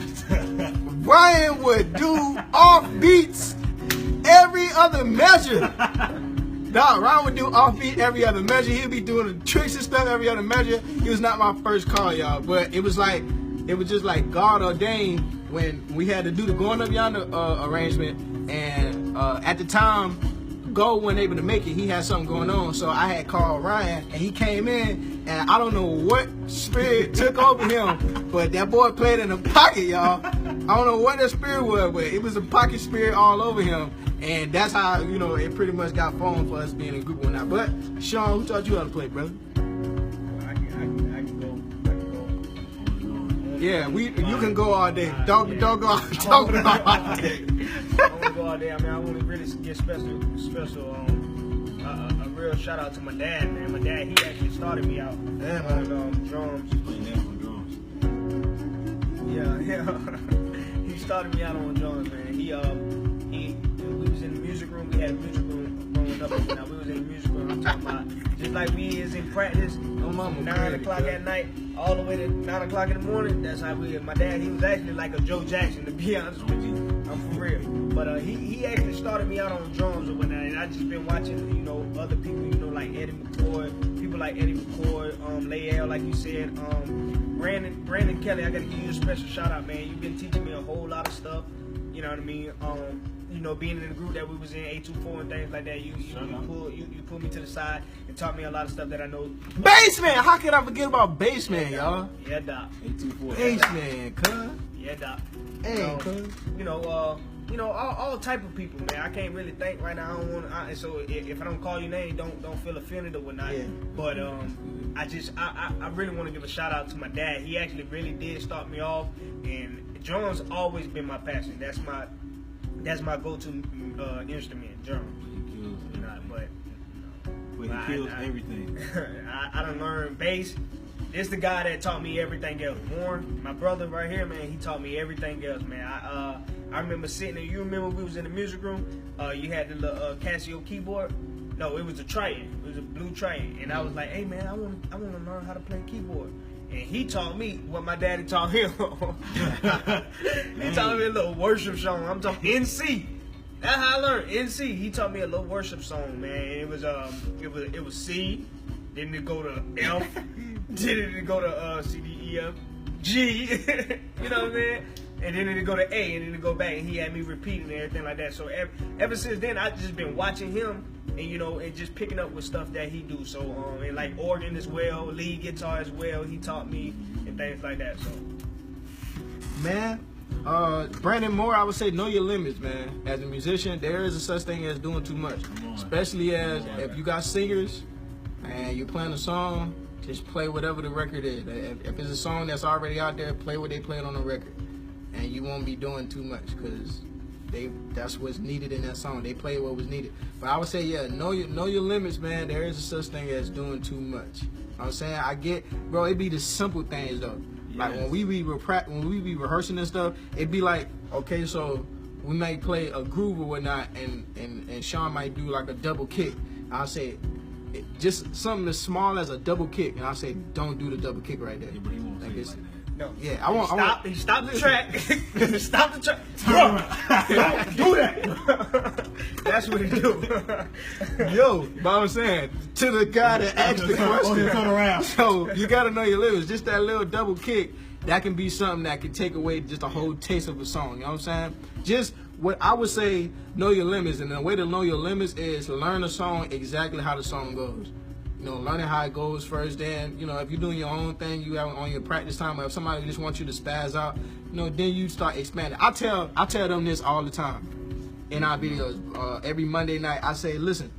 Ryan would do off beats every other measure. Nah, Ryan would do off beat every other measure. He'd be doing the tricks and stuff every other measure. He was not my first call, y'all, but it was just like God ordained when we had to do the Going Up Yonder arrangement, and at the time, Go wasn't able to make it. He had something going on, so I had called Ryan, and he came in, and I don't know what spirit took over him, but that boy played in the pocket, y'all. I don't know what that spirit was, but it was a pocket spirit all over him, and that's how, it pretty much got formed for us being in a group or not. But, Sean, who taught you how to play, brother? I can go. Yeah, you can go all day. Don't go all day. I want to go all day. I mean, I want to really get special. A real shout out to my dad, man. My dad, he actually started me out on drums. Yeah. He started me out on drums, man. We was in the music room. We had a music room growing up. Now we was in the music room. I'm talking about just like we is in practice. From 9 o'clock at night all the way to 9 o'clock in the morning. That's how we. My dad, he was actually like a Joe Jackson, to be honest with you. I'm for real. But he actually started me out on drums or whatnot, and I just been watching, other people, like Eddie McCoy, people like Eddie McCoy, Layel, like you said, Brandon Kelly. I gotta give you a special shout out, man. You've been teaching me a whole lot of stuff. You know what I mean? Being in the group that we was in, 824 and things like that, you pulled me to the side and taught me a lot of stuff that I know. Bassman! How could I forget about Bassman, y'all? Yeah, Doc. 824. Bassman, cuz. Yeah, Doc. Hey, cuz. All type of people, man. I can't really think right now. I don't want to. So if I don't call your name, don't feel offended or whatnot. Yeah. But I really want to give a shout out to my dad. He actually really did start me off, and drums always been my passion. That's my go-to instrument, drums. He kills it. But he kills everything. I done learned bass. This the guy that taught me everything else. Warren, my brother right here, man, he taught me everything else, man. I remember sitting there. You remember we was in the music room? You had the little Casio keyboard. No, it was a Triton. It was a blue Triton. And I was like, hey, man, I want to learn how to play keyboard. And he taught me what my daddy taught him. He taught me a little worship song. I'm talking NC. That's how I learned NC. He taught me a little worship song, man. It was C. Then it go to F. Then it go to C, D, E, F, G. You know what I mean? And then it go to A, and then it go back, and he had me repeating and everything like that. So ever since then, I just been watching him, and and just picking up with stuff that he do. So and like organ as well, lead guitar as well. He taught me and things like that. So, man, Brandon Moore, I would say know your limits, man. As a musician, there is a such thing as doing too much, especially as if you got singers and you're playing a song. Just play whatever the record is. If it's a song that's already out there, play what they played on the record. And you won't be doing too much because that's what's needed in that song. They play what was needed. But I would say, yeah, know your limits, man. There is a such thing as doing too much. You know what I'm saying? I get, bro, it be the simple things, though. Yes. Like when we be rehearsing and stuff, it be like, okay, so we might play a groove or whatnot, and Sean might do like a double kick. I'll say, just something as small as a double kick, and I say, don't do the double kick right there. Yeah, but he won't say it like that. No. Yeah, I want. He stopped the track. Stop the track. Bro, don't do that. That's what he do. Yo, but I'm saying to the guy that asked the question. Turn around. So you gotta know your limits. Just that little double kick, that can be something that can take away just a whole taste of a song. You know what I'm saying? Just what I would say, know your limits, and the way to know your limits is learn a song exactly how the song goes. Learning how it goes first. Then, if you're doing your own thing, you have on your practice time, or if somebody just wants you to spaz out, then you start expanding. I tell them this all the time in our videos. Every Monday night, I say, listen,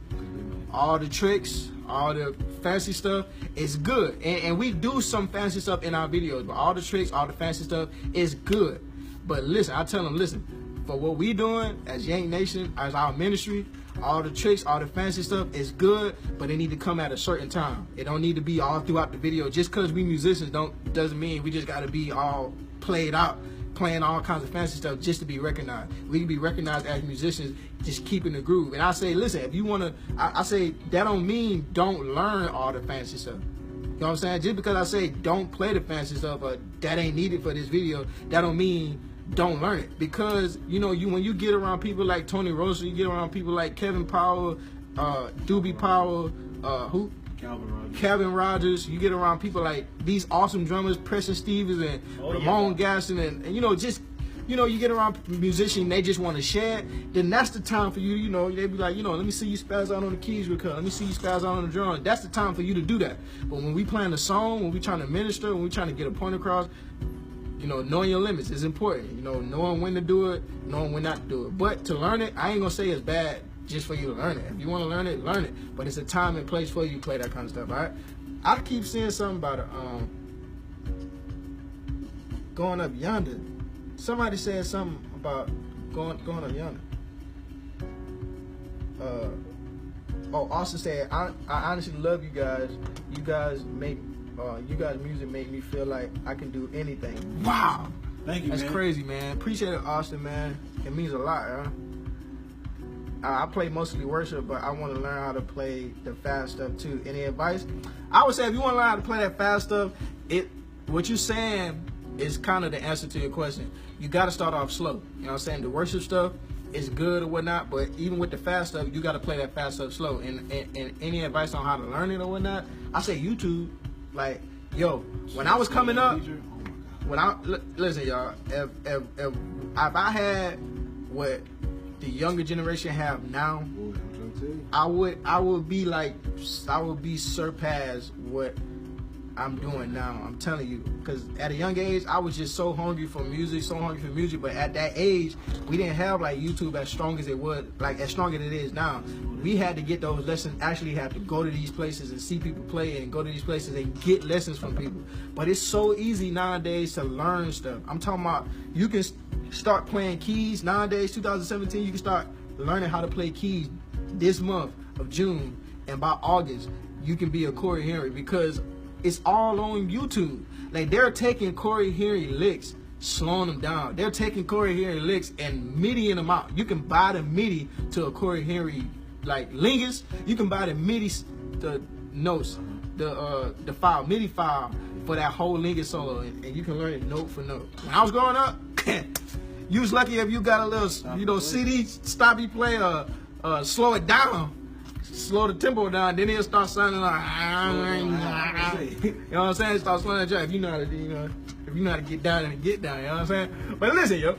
all the tricks, all the fancy stuff is good. And we do some fancy stuff in our videos, but all the tricks, all the fancy stuff is good. But listen, I tell them, listen, for what we doing as Yank Nation, as our ministry, all the tricks, all the fancy stuff is good, but it need to come at a certain time. It don't need to be all throughout the video. Just because we musicians doesn't mean we just got to be all played out, playing all kinds of fancy stuff just to be recognized. We can be recognized as musicians just keeping the groove. And I say, listen, if you want to, I say that don't mean don't learn all the fancy stuff. You know what I'm saying? Just because I say don't play the fancy stuff or that ain't needed for this video, that don't mean don't learn it. Because when you get around people like Tony Rosa, you get around people like Kevin Powell, Doobie Powell, Calvin Rogers, you get around people like these awesome drummers, Preston Stevens and Ramon Gaston, and you get around musicians, they just want to share it, then that's the time for you, they be like, let me see you spaz out on the keys real quick, let me see you spaz out on the drum. That's the time for you to do that. But when we playing a song, when we trying to minister, when we trying to get a point across, knowing your limits is important. Knowing when to do it, knowing when not to do it. But to learn it, I ain't gonna say it's bad just for you to learn it. If you want to learn it, learn it. But it's a time and place for you to play that kind of stuff, all right? I keep seeing something about going up yonder. Somebody said something about going up yonder. Austin said, I honestly love you guys. You guys music make me feel like I can do anything. Wow. Thank you, That's man. crazy, man. Appreciate it, Austin, man. It means a lot, huh? I play mostly worship, but I want to learn how to play the fast stuff too. Any advice? I would say if you want to learn how to play that fast stuff, what you're saying is kind of the answer to your question. You got to start off slow. You know what I'm saying? The worship stuff is good or whatnot, but even with the fast stuff, you got to play that fast stuff slow. And any advice on how to learn it or whatnot, I say YouTube. Like, yo, when I was coming up, listen, y'all, if I had what the younger generation have now, I would be surpassed what I'm doing now. I'm telling you, because at a young age, I was just so hungry for music, but at that age, we didn't have like YouTube as strong as it was, like as strong as it is now. We had to get those lessons, actually have to go to these places and see people play and go to these places and get lessons from people. But it's so easy nowadays to learn stuff. I'm talking about, you can start playing keys nowadays, 2017, you can start learning how to play keys this month of June, and by August, you can be a Corey Henry, because it's all on YouTube. Like, they're taking Corey Henry licks, slowing them down. They're taking Corey Henry licks and MIDIing them out. You can buy the MIDI to a Corey Henry, like, lingus. You can buy the MIDI, the notes, the file, MIDI file for that whole lingus solo, and you can learn it note for note. When I was growing up, you was lucky if you got a little, you know, CD, stop you play, slow it down, slow the tempo down, then it'll start sounding like, you know what I'm saying? It starts slowing that down. If you know how to, you know, if you know how to get down and get down, you know what I'm saying? But listen, yo,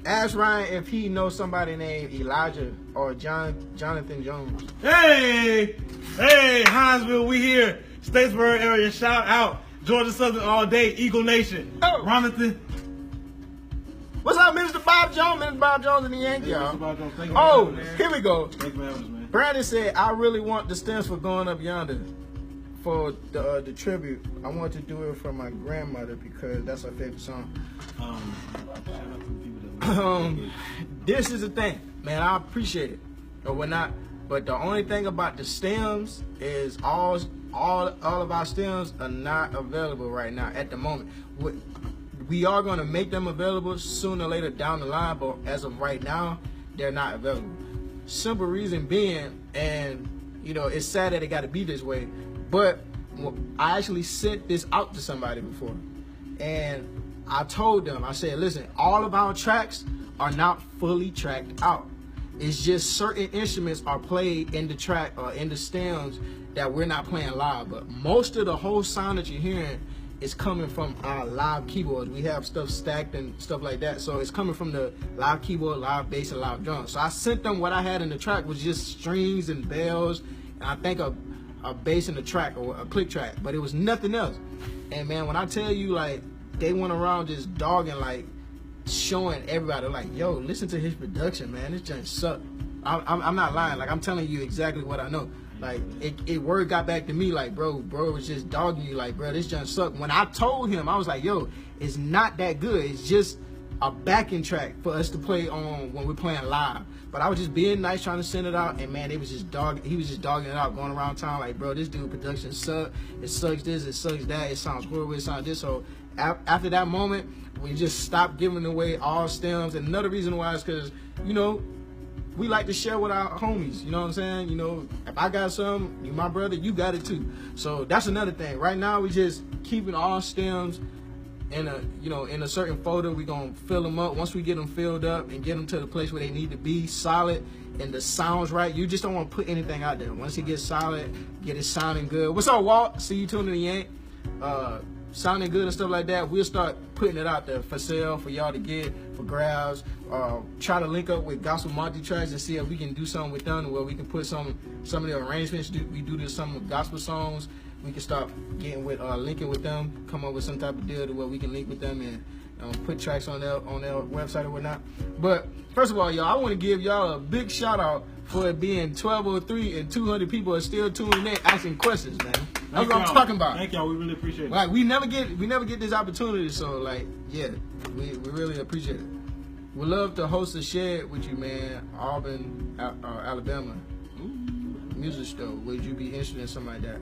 ask Ryan if he knows somebody named Elijah or Jonathan Jones. Hey, Hinesville, we here. Statesboro area, shout out. Georgia Southern all day, Eagle Nation. Oh. Ronathan. What's up, Mr. Bob Jones? Mr. Bob Jones and the Yank, y'all. Oh, here we go. Thank you for having us, man. Brandon said, I really want the stems for Going Up Yonder for the tribute. I want to do it for my grandmother because that's her favorite song. This is the thing, man. I appreciate it, or whatnot. But the only thing about the stems is all of our stems are not available right now at the moment. We are going to make them available sooner or later down the line, but as of right now, they're not available. Simple reason being, and you know, it's sad that it got to be this way, but I actually sent this out to somebody before, and I told them, I said, listen, all of our tracks are not fully tracked out. It's just certain instruments are played in the track or in the stems that we're not playing live, but most of the whole sound that you're hearing is coming from our live keyboards. We have stuff stacked and stuff like that, so it's coming from the live keyboard, live bass, and live drums. So I sent them what I had in the track was just strings and bells, and I think a bass in the track or a click track, but it was nothing else. And man, when I tell you, like, they went around just dogging, like, showing everybody, like, yo, listen to his production, man. This joint suck. I'm not lying. Like, I'm telling you exactly what I know. Like, it word got back to me, like, bro was just dogging you, like, bro, this joint suck. When I told him, I was like, yo, it's not that good. It's just a backing track for us to play on when we're playing live. But I was just being nice, trying to send it out, and man, he was just dogging it out, going around town, like, bro, this dude production suck. It sucks this, it sucks that, it sounds horrible, it sounds this. So after that moment, we just stopped giving away all stems. And another reason why is because, you know, we like to share with our homies, you know what I'm saying? You know, if I got some, you my brother, you got it too. So that's another thing. Right now, we just keeping all stems in a certain folder. We gonna fill them up. Once we get them filled up and get them to the place where they need to be, solid, and the sounds right. You just don't want to put anything out there. Once it gets solid, get it sounding good. What's up, Walt? See you tuning in, Yank. Sounding good and stuff like that, we'll start putting it out there for sale, for y'all to get, for grabs. Try to link up with Gospel Multi-Tracks and see if we can do something with them where we can put some of the arrangements. We do this some with gospel songs. We can start getting with linking with them, come up with some type of deal to where we can link with them and put tracks on their website or whatnot. But first of all, y'all, I want to give y'all a big shout out for it being 12:03 and 200 people are still tuning in asking questions, man. That's what I'm talking about. Thank y'all. We really appreciate it. Like, we never get this opportunity, so like, yeah, we really appreciate it. We'd love to host a shed with you, man. Auburn, Alabama. Music store. Would you be interested in something like that?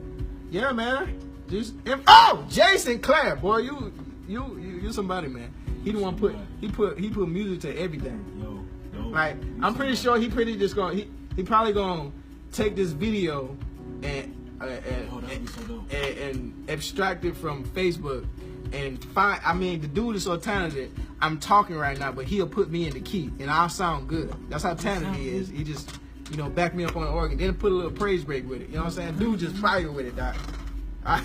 Yeah, man. Jason Clare, boy, you somebody, man. He the one put music to everything. Yo. Like, I'm pretty sure he probably gonna take this video and abstract it from Facebook and find. I mean, the dude is so talented. I'm talking right now, but he'll put me in the key and I'll sound good. That's how talented he is. He just, back me up on the organ, then put a little praise break with it. You know what I'm saying? Dude just fire with it, doc. All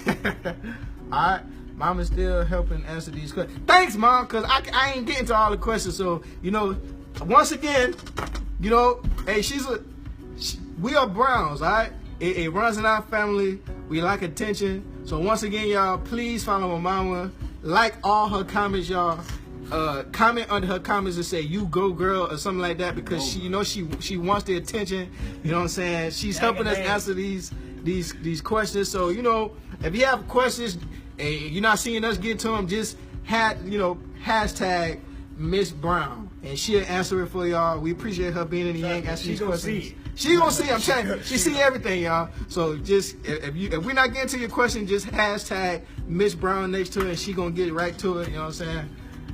right. Mama's still helping answer these questions. Thanks, Mom, because I ain't getting to all the questions. So, once again, hey, we are Browns, all right? It runs in our family. We like attention. So once again, y'all, please follow my mama. Like all her comments, y'all. Comment under her comments and say "you go girl" or something like that, because she wants the attention. You know what I'm saying? She's helping us answer these questions. So if you have questions and you're not seeing us get to them, just hashtag Miss Brown and she'll answer it for y'all. We appreciate her being in the Yank answering these questions. She gonna see. I'm telling you, she see everything, y'all. So just if we're not getting to your question, just hashtag Miss Brown next to it, and she gonna get right to it. You know what I'm saying?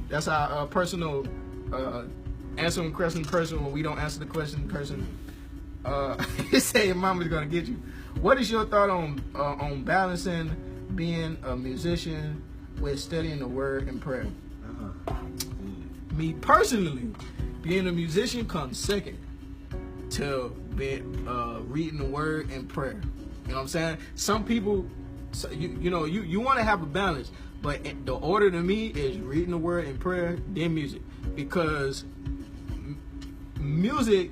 That's our personal answering question person when we don't answer the question person. Say mama's gonna get you. What is your thought on balancing being a musician with studying the word and prayer? Me personally, being a musician comes second to reading the word and prayer. You know what I'm saying? Some people, you want to have a balance, but the order to me is reading the word and prayer, then music, because music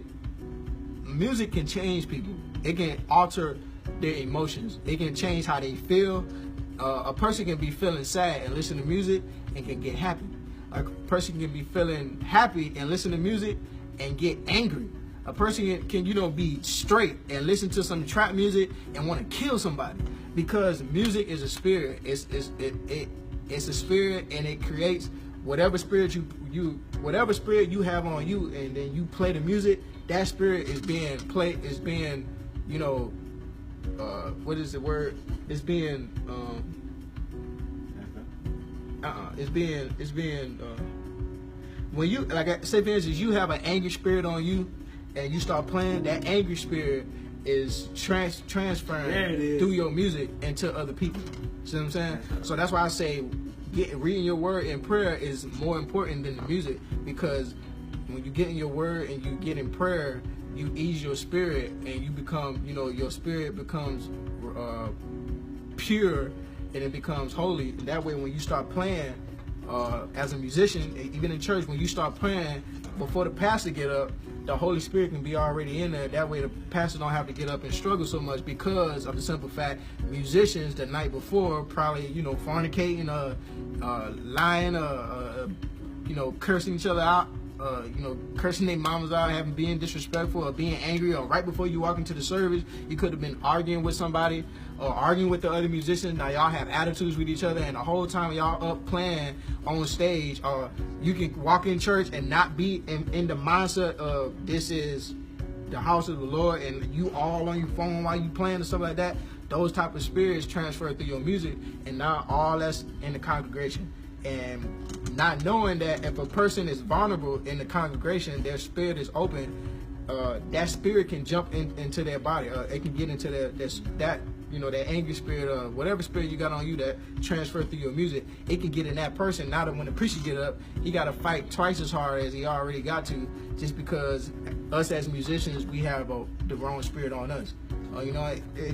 can change people. It can alter their emotions. It can change how they feel. A person can be feeling sad and listen to music and can get happy. A person can be feeling happy and listen to music and get angry. A person can be straight and listen to some trap music and want to kill somebody, because music is a spirit. It's a spirit, and it creates whatever spirit whatever spirit you have on you, and then you play the music. That spirit is being played. Is being what is the word? It's being when you, like, say for instance, you have an angry spirit on you and you start playing, that angry spirit is transferring through your music into other people. See what I'm saying? So that's why I say reading your word in prayer is more important than the music, because when you get in your word and you get in prayer, you ease your spirit and you become, your spirit becomes pure, and it becomes holy. And that way, when you start playing as a musician, even in church, when you start praying before the pastor get up, the Holy Spirit can be already in there. That way the pastor don't have to get up and struggle so much, because of the simple fact musicians the night before probably fornicating, lying, cursing each other out, cursing their mamas out, being disrespectful or being angry, or right before you walk into the service you could have been arguing with somebody or arguing with the other musicians. Now y'all have attitudes with each other, and the whole time y'all up playing on stage, or you can walk in church and not be in the mindset of this is the house of the Lord, and you all on your phone while you playing and stuff like that. Those type of spirits transfer through your music, and now all that's in the congregation. And not knowing that if a person is vulnerable in the congregation, their spirit is open, that spirit can jump into their body. It can get into that angry spirit, whatever spirit you got on you that transfer through your music. It can get in that person. Now that when the preacher get up, he got to fight twice as hard as he already got to, just because us as musicians, we have the wrong spirit on us.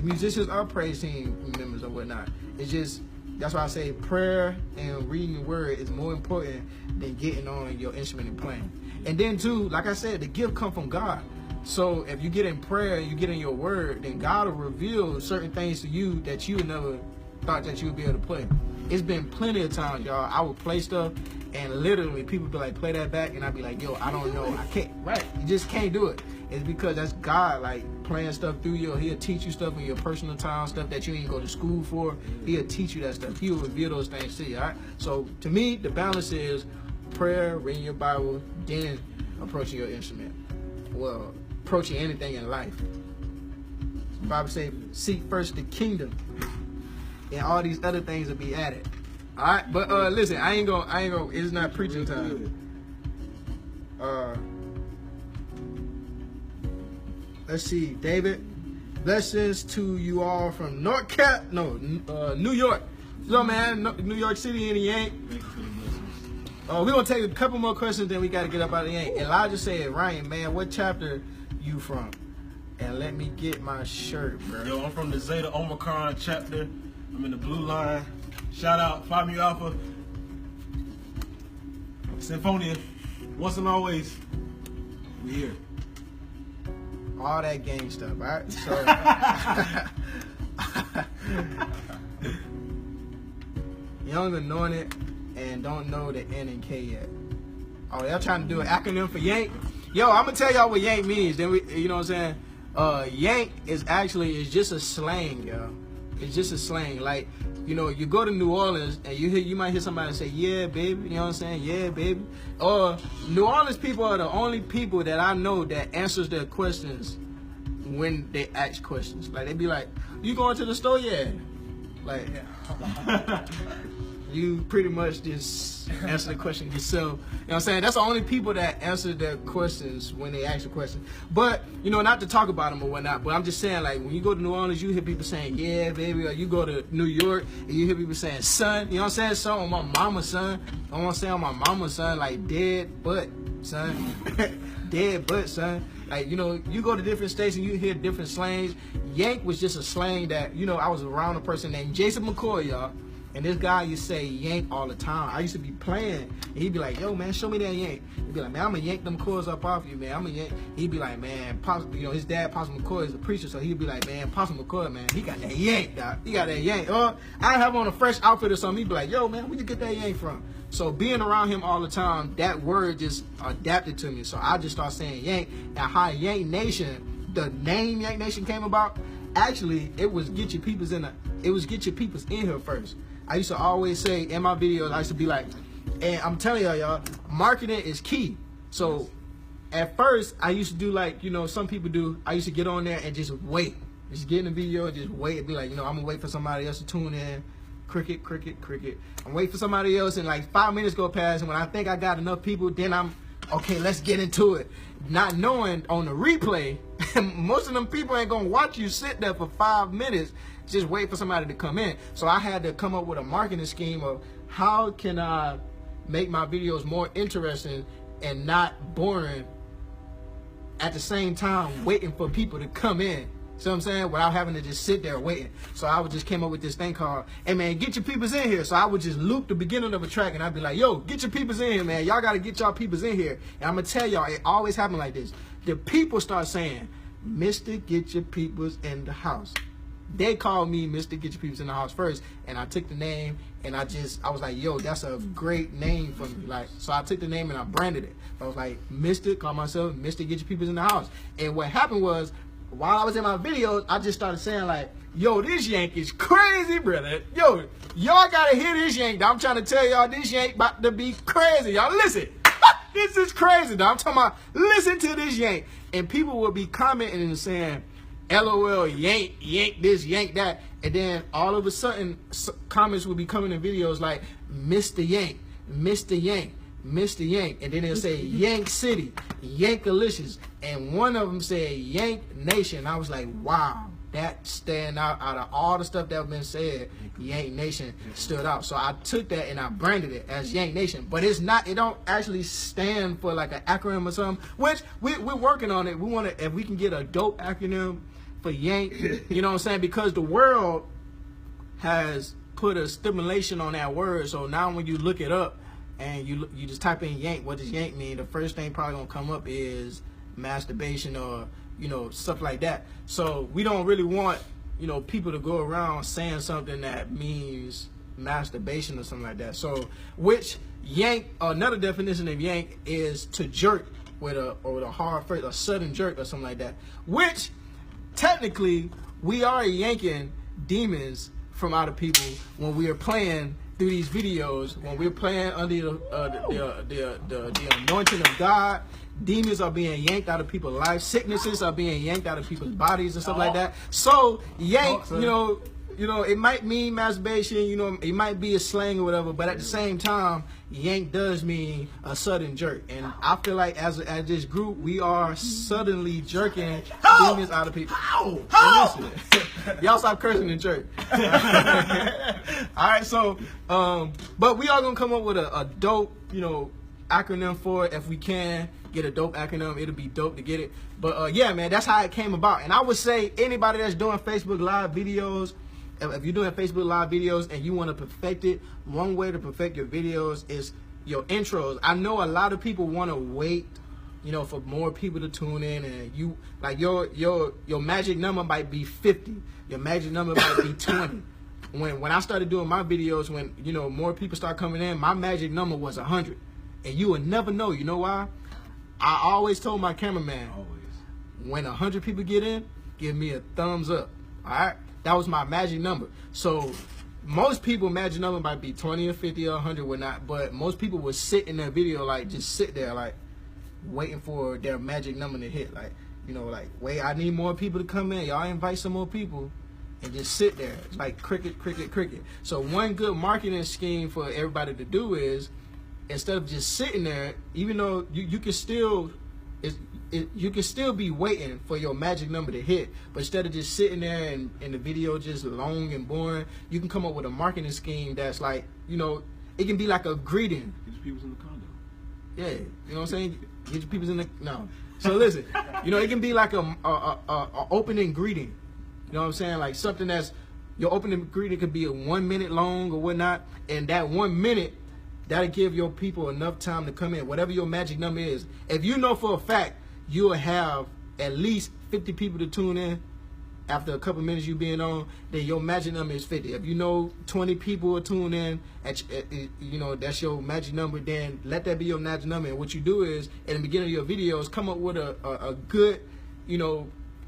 Musicians are praise team members or whatnot. It's just, that's why I say prayer and reading the word is more important than getting on your instrument and playing. And then too, like I said, the gift come from God. So if you get in prayer and you get in your word, then God will reveal certain things to you that you never thought that you would be able to play. It's been plenty of times, y'all, I would play stuff and literally people be like, play that back, and I'd be like, yo, I don't know, I can't. Right, you just can't do it. It's because that's God, like, playing stuff through you. He'll teach you stuff in your personal time, stuff that you ain't go to school for. He'll teach you that stuff. He'll reveal those things to you, all right? So to me, the balance is prayer, reading your Bible, then approaching your instrument. Well, approaching anything in life. The Bible says, seek first the kingdom, and all these other things will be added. All right, but listen, I ain't gonna. It's not preaching time. Let's see, David. Blessings to you all from New York. So, man, New York City and the Yank. We're gonna take a couple more questions, then we gotta get up out of the Yank. Elijah said, Ryan, man, what chapter you from? And let me get my shirt, bro. Yo, I'm from the Zeta Omicron chapter. I'm in the blue line. Shout out, Phi Mu Alpha, Symphonia, once and always. We here. All that gang stuff, all right? So, young, anointed, and don't know the N and K yet. Oh, y'all trying to do an acronym for Yank? Yo, I'm gonna tell y'all what Yank means. Then you know what I'm saying? Yank is just a slang, yo. It's just a slang. Like, you go to New Orleans and you might hear somebody say, yeah, baby. You know what I'm saying? Yeah, baby. Or New Orleans people are the only people that I know that answers their questions when they ask questions. Like they be like, "You going to the store yet?" Like, you pretty much just answer the question yourself. You know what I'm saying? That's the only people that answer their questions when they ask a question. But, you know, not to talk about them or whatnot, but I'm just saying, like, when you go to New Orleans, you hear people saying, yeah, baby, or you go to New York, and you hear people saying, son, you know what I'm saying? Son, on my mama's son. I want to say on my mama's son, like, dead butt, son. Dead butt, son. Like, you know, you go to different states and you hear different slangs. Yank was just a slang that, you know, I was around a person named Jason McCoy, y'all. And this guy used to say yank all the time. I used to be playing, and he'd be like, yo, man, show me that yank. He'd be like, man, I'm going to yank them cords up off you, man. I'm going to yank. He'd be like, man, you know, his dad, Possum McCoy, is a preacher, so he'd be like, man, Possum McCoy, man, he got that yank, dog. He got that yank. Or I have on a fresh outfit or something. He'd be like, yo, man, where'd you get that yank from? So being around him all the time, that word just adapted to me. So I just started saying yank. And how Yank Nation, the name Yank Nation came about, actually, it was get your peoples in here first. I used to always say in my videos, I used to be like, and I'm telling y'all, marketing is key. So at first, I used to do like, you know, some people do. I used to get on there and just wait. Just get in the video and just wait and be like, you know, I'm going to wait for somebody else to tune in. Cricket, cricket, cricket. I'm waiting for somebody else, and like 5 minutes go past, and when I think I got enough people, then I'm, okay, let's get into it. Not knowing on the replay, most of them people ain't going to watch you sit there for 5 minutes just wait for somebody to come in. So I had to come up with a marketing scheme of how can I make my videos more interesting and not boring at the same time waiting for people to come in. See what I'm saying? Without having to just sit there waiting. So I would just came up with this thing called, hey man, get your peoples in here. So I would just loop the beginning of a track and I'd be like, yo, get your peoples in here, man. Y'all got to get y'all peoples in here. And I'm going to tell y'all, it always happen like this. The people start saying, Mr. Get Your Peoples in the House. They called me Mr. Get Your Peoples in the House first, and I took the name, and I was like, yo, that's a great name for me. Like, so I took the name and I branded it. I was like, call myself Mr. Get Your Peoples in the House. And what happened was, while I was in my videos, I just started saying like, yo, this yank is crazy, brother. Yo, y'all gotta hear this yank. I'm trying to tell y'all this yank about to be crazy. Y'all listen. This is crazy, dog. I'm talking about, listen to this yank. And people will be commenting and saying, LOL, yank, yank this, yank that. And then all of a sudden, comments will be coming in videos like, Mr. Yank, Mr. Yank, Mr. Yank. And then they'll say, Yank City, Yankalicious. And one of them said, Yank Nation. I was like, wow, that stand out of all the stuff that been said, Yank Nation stood out. So I took that and I branded it as Yank Nation. But it's not, it don't actually stand for like an acronym or something, which we're working on it. We want to, if we can get a dope acronym for Yank, you know what I'm saying? Because the world has put a stimulation on that word. So now when you look it up and you just type in Yank, what does Yank mean? The first thing probably gonna come up is masturbation or, you know, stuff like that. So we don't really want, you know, people to go around saying something that means masturbation or something like that. So which yank, another definition of yank is to jerk with a hard phrase, a sudden jerk or something like that. Which technically we are yanking demons from out of people when we are playing through these videos, when we're playing under the anointing of God. Demons are being yanked out of people's lives. Sicknesses are being yanked out of people's bodies and stuff like that. So yank, you know, it might mean masturbation, you know, it might be a slang or whatever, but at the same time, yank does mean a sudden jerk. And I feel like as this group, we are suddenly jerking demons out of people. Y'all stop cursing in church. All right, so, but we are going to come up with a dope, you know, acronym for it. If we can get a dope acronym, it'll be dope to get it. But yeah, man, that's how it came about. And I would say anybody that's doing Facebook Live videos, if you're doing Facebook Live videos and you want to perfect it, one way to perfect your videos is your intros. I know a lot of people want to wait, you know, for more people to tune in, and you like your magic number might be 50. Your magic number might be 20. When I started doing my videos, when, you know, more people start coming in, my magic number was 100. And you would never know. You know why? I always told my cameraman, when 100 people get in, give me a thumbs up. All right? That was my magic number. So most people magic number might be 20 or 50 or 100 or not, but most people would sit in their video, like just sit there like waiting for their magic number to hit. Like you know, like, wait, I need more people to come in. Y'all invite some more people and just sit there. It's like cricket, cricket, cricket. So one good marketing scheme for everybody to do is, instead of just sitting there, even though you can still, you can still be waiting for your magic number to hit, but instead of just sitting there and the video just long and boring, you can come up with a marketing scheme that's like, you know, it can be like a greeting. Get your peoples in the condo. Yeah, you know what I'm saying? Get your peoples in the, no. So listen, you know, it can be like a opening greeting. You know what I'm saying? Like something that's, your opening greeting could be a 1 minute long or whatnot, and that 1 minute, that'll give your people enough time to come in, whatever your magic number is. If you know for a fact you'll have at least 50 people to tune in after a couple minutes you being on, then your magic number is 50. If you know 20 people will tune in, you know, that's your magic number, then let that be your magic number. And what you do is, in the beginning of your videos, come up with a good, you know,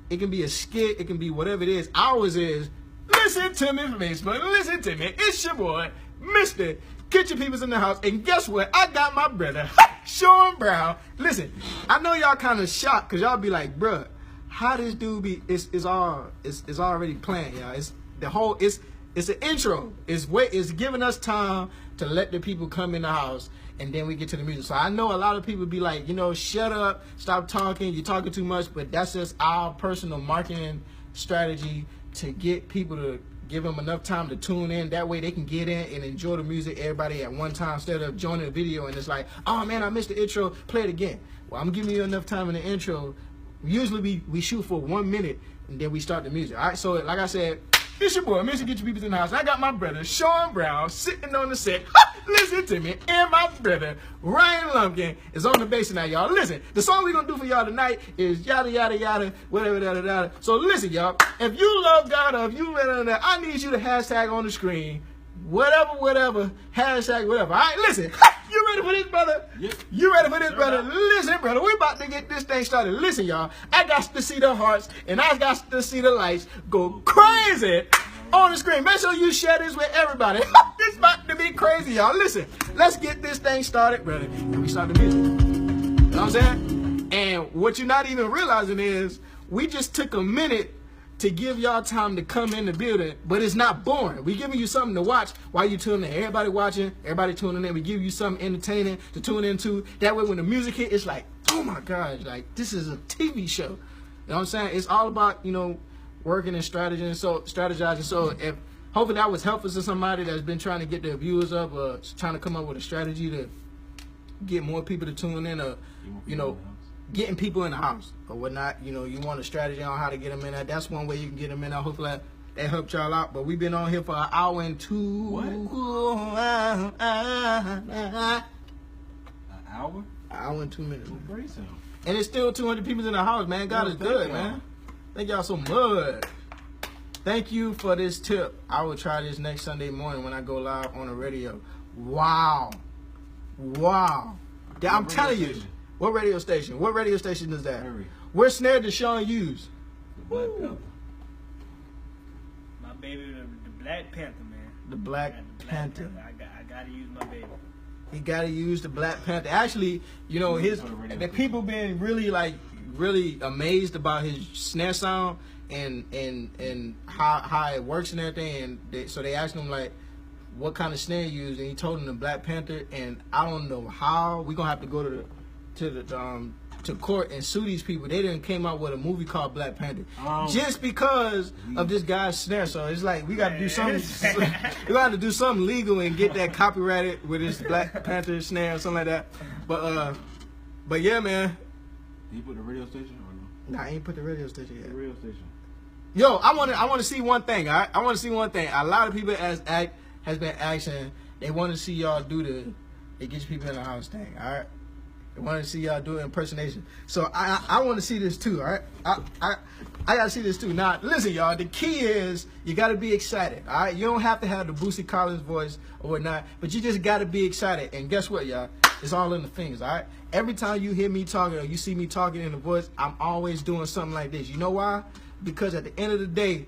it can be a skit, it can be whatever it is. Ours is, listen to me, Facebook, listen to me. It's your boy, Mr. Get Your Peoples in the House. And guess what? I got my brother, Sean Brown. Listen, I know y'all kind of shocked, because y'all be like, bruh, how this dude be, it's already planned, y'all. It's an intro. It's giving us time to let the people come in the house, and then we get to the music. So I know a lot of people be like, you know, shut up, stop talking, you're talking too much, but that's just our personal marketing strategy to get people to give them enough time to tune in. That way they can get in and enjoy the music, everybody at one time, instead of joining the video and it's like, oh man, I missed the intro, play it again. Well, I'm giving you enough time in the intro. Usually we shoot for 1 minute and then we start the music. All right, so like I said, it's your boy, Mr. Get Your Peoples in the House. I got my brother, Sean Brown, sitting on the set. Listen to me. And my brother, Ryan Lumpkin, is on the bass tonight, y'all. Listen, the song we're going to do for y'all tonight is yada, yada, yada, whatever, yada, yada. So listen, y'all. If you love God or if you I need you to hashtag on the screen, whatever, hashtag whatever. All right, listen. You ready for this, brother? Yep. You ready for this, brother? Listen, brother, we about to get this thing started. Listen, y'all, I got to see the hearts and I got to see the lights go crazy on the screen. Make sure you share this with everybody. This about to be crazy, y'all. Listen, let's get this thing started, brother. And we start the music. You know what I'm saying? And what you're not even realizing is we just took a minute to give y'all time to come in the building, but it's not boring. We giving you something to watch while you tune in. Everybody watching, everybody tuning in. We give you something entertaining to tune into. That way when the music hit, it's like, oh my gosh, like this is a TV show. You know what I'm saying? It's all about, you know, working and strategizing. So if hopefully that was helpful to somebody that's been trying to get their viewers up or trying to come up with a strategy to get more people to tune in, or, you know, getting people in the house or whatnot. You know, you want a strategy on how to get them in there. That's one way you can get them in there. Hopefully that helped y'all out. But we've been on here for an hour and An hour? An hour and 2 minutes. Great sound. And it's still 200 people in the house, man. God is good, man. Thank y'all so much. Thank you for this tip. I will try this next Sunday morning when I go live on the radio. Wow. I'm telling you. What radio station? What radio station is that? What snare does Sean use? The Black Panther. My baby, the Black Panther, man. The Black Panther. I gotta use my baby. He gotta use the Black Panther. Actually, you know, the people been really amazed about his snare sound and how it works and everything. And so they asked him like, what kind of snare he used, and he told them the Black Panther. And I don't know how we gonna have to go to court and sue these people. They didn't came out with a movie called Black Panther just because of this guy's snare. So it's like we got to do something. We got to do something legal and get that copyrighted with this Black Panther snare or something like that. But yeah, man. Did you put the radio station or no? Nah, I ain't put the radio station yet. The radio station. Yo, I want to see one thing. All right, I want to see one thing. A lot of people has been asking. They want to see y'all do the Get Your People in the House thing. All right. I want to see y'all do impersonation. So I want to see this too, all right? I got to see this too. Now, listen, y'all, the key is you got to be excited, all right? You don't have to have the Boosie Collins voice or whatnot, but you just got to be excited. And guess what, y'all? It's all in the fingers, all right? Every time you hear me talking or you see me talking in the voice, I'm always doing something like this. You know why? Because at the end of the day,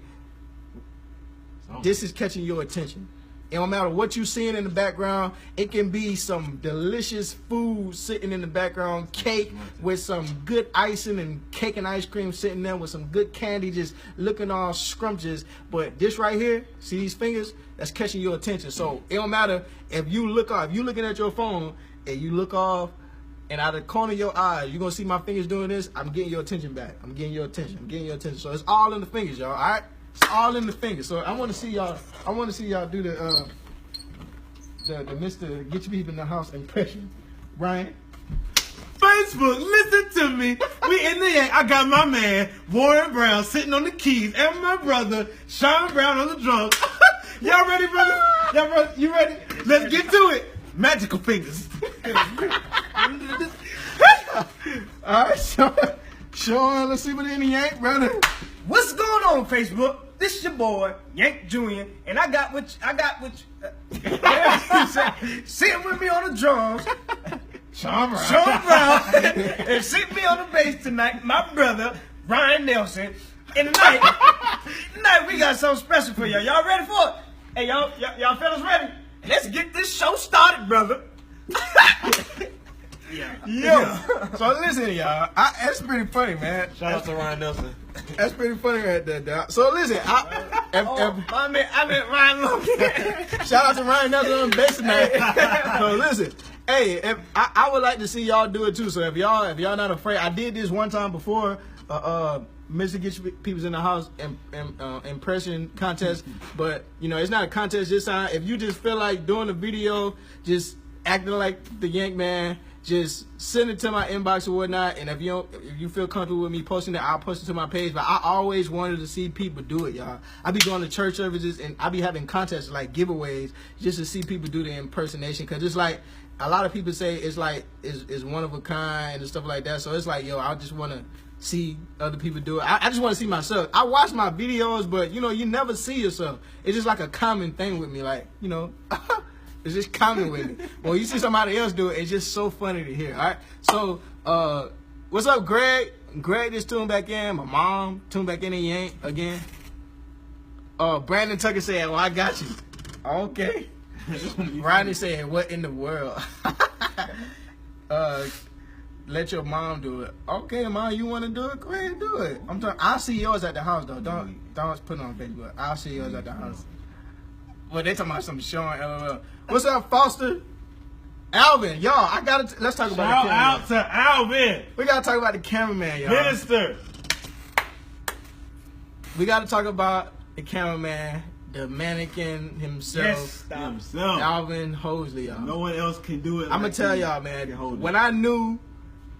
this is catching your attention. It don't matter what you seeing in the background. It can be some delicious food sitting in the background, cake with some good icing and cake and ice cream sitting there with some good candy just looking all scrumptious. But this right here, see these fingers? That's catching your attention. So it don't matter if you look off. If you looking at your phone and you look off, and out of the corner of your eye, you're gonna see my fingers doing this. I'm getting your attention back. I'm getting your attention. I'm getting your attention. So it's all in the fingers, y'all. All right, it's all in the fingers. So I want to see y'all. I want to see y'all do the Mr. Get Your People in the House impression. Ryan. Facebook, listen to me. We in the Yank. I got my man Warren Brown sitting on the keys, and my brother Sean Brown on the drums. Y'all ready, brother? Y'all ready? You ready? Let's get to it. Magical fingers. All right, Sean, let's see what in the Yank, brother. What's going on, Facebook? This is your boy Yank Jr. and I got what sitting with me on the drums. Sean Brown. And sitting me on the bass tonight, my brother Ryan Nelson. And tonight we got something special for y'all. Y'all ready for it? Hey, y'all fellas ready? Let's get this show started, brother. Yo, so listen, y'all. That's pretty funny, man. Shout out to Ryan Nelson. That's pretty funny right there, dog. So listen, I meant Ryan Logan. shout out to Ryan Nelson on bass tonight. So listen, hey, I would like to see y'all do it too. So if y'all not afraid, I did this one time before. Mr. Get Your Peoples in the House impression contest, but you know it's not a contest this time. If you just feel like doing a video, just acting like the Yank man, just send it to my inbox or whatnot. And if you feel comfortable with me posting it, I'll post it to my page. But I always wanted to see people do it, y'all. I be going to church services and I be having contests like giveaways just to see people do the impersonation, because it's like a lot of people say it's like is one of a kind and stuff like that. So it's like, yo, I just want to see other people do it. I just want to see myself. I watch my videos, but you know, you never see yourself. It's just like a common thing with me, like, you know, it's just common with me. When you see somebody else do it, it's just so funny to hear. All right, so what's up, Greg? Greg just tuned back in. My mom tuned back in Yank again. Brandon Tucker said, well, I got you. Okay. Rodney said, what in the world? Let your mom do it. Okay, mom, you want to do it? Go ahead and do it. I'll see yours at the house, though. Don't put it on Facebook. I'll see yours at the house. Well, they talking about some Sean, LOL. What's up, Foster? Alvin, y'all, let's talk about the cameraman. Shout out to Alvin. We got to talk about the cameraman, y'all. Minister. We got to talk about the cameraman, the mannequin himself. Yes, himself. Alvin Hosley, y'all. No one else can do it. I'm going to tell y'all, man, when I knew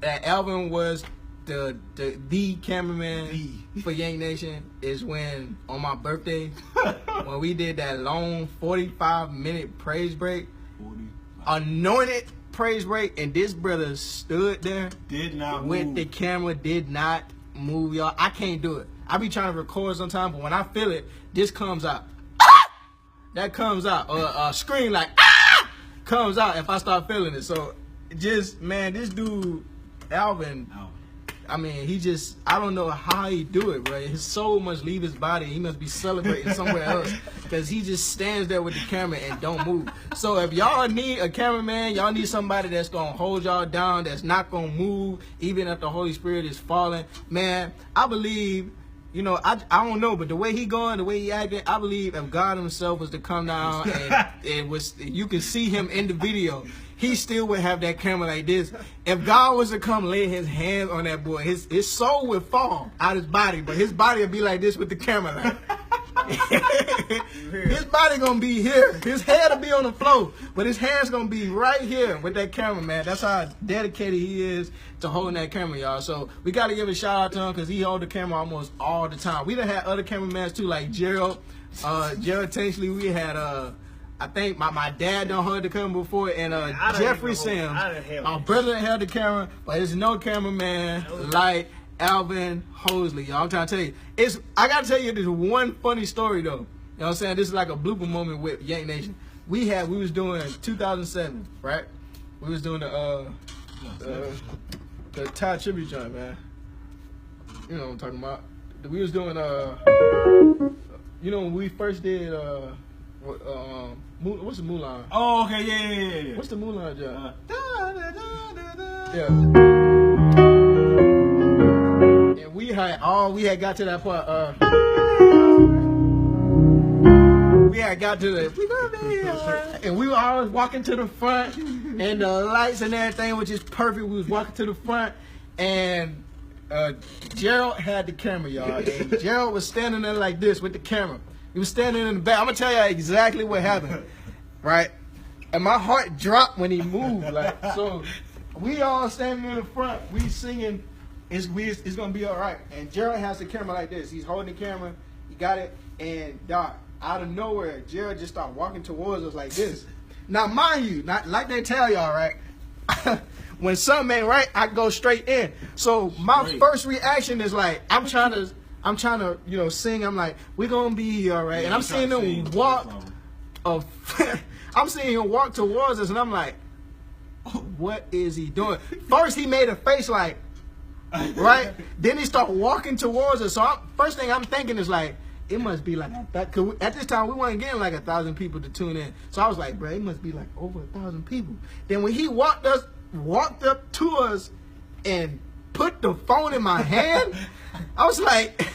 that Alvin was the cameraman for Yank Nation is when, on my birthday, when we did that long 45-minute praise break, anointed praise break, and this brother stood there, did not with move. the camera, did not move, y'all. I can't do it. I be trying to record sometimes, but when I feel it, this comes out. Ah! That comes out. Or a scream like, ah! Comes out if I start feeling it. So, just, man, this dude, Alvin, I mean, I don't know how he do it, bro. His soul must leave his body. He must be celebrating somewhere else, because he just stands there with the camera and don't move. So if y'all need a cameraman, y'all need somebody that's going to hold y'all down, that's not going to move, even if the Holy Spirit is falling. Man, I believe, you know, I don't know, but the way he going, the way he acting, I believe if God himself was to come down and you can see him in the video, he still would have that camera like this. If God was to come lay his hands on that boy, his soul would fall out his body, but his body would be like this with the camera. Like. His body gonna be here. His head will be on the floor, but his hands gonna be right here with that camera, man. That's how dedicated he is to holding that camera, y'all. So we gotta give a shout out to him, because he hold the camera almost all the time. We done had other cameramans too, like Gerald Tanksley. We had I think my dad done hold the camera before, and Jeffrey Sims, our brother held the camera, but there's no cameraman like Alvin Hosley, y'all. I'm trying to tell you, I gotta tell you this one funny story though. You know what I'm saying? This is like a blooper moment with Yank Nation. We was doing 2007, right? We was doing the Ty tribute joint, man. You know what I'm talking about. We was doing you know, when we first did What's the Mulan? Oh, okay, yeah. What's the Mulan job? Yeah. And we had got to that part. We had got to the, and we were always walking to the front, and the lights and everything was just perfect. We was walking to the front, and Gerald had the camera, y'all. And Gerald was standing there like this with the camera. He was standing in the back. I'm gonna tell you exactly what happened, right? And my heart dropped when he moved. Like, so we all standing in the front. We singing. It's gonna be all right. And Gerald has the camera like this. He's holding the camera. He got it. And Doc, out of nowhere, Gerald just started walking towards us like this. Now, mind you, not like they tell y'all, right? When something ain't right, I go straight in. So my first reaction is like, I'm trying to, sing. I'm like, we're gonna be all right. And I'm seeing him walk. I'm seeing him walk towards us, and I'm like, what is he doing? First, he made a face like, right? Then he started walking towards us. So first thing I'm thinking is like, it must be like that. Cause at this time we weren't getting like 1,000 people to tune in. So I was like, bro, it must be like over 1,000 people. Then when he walked up to us and put the phone in my hand, I was like,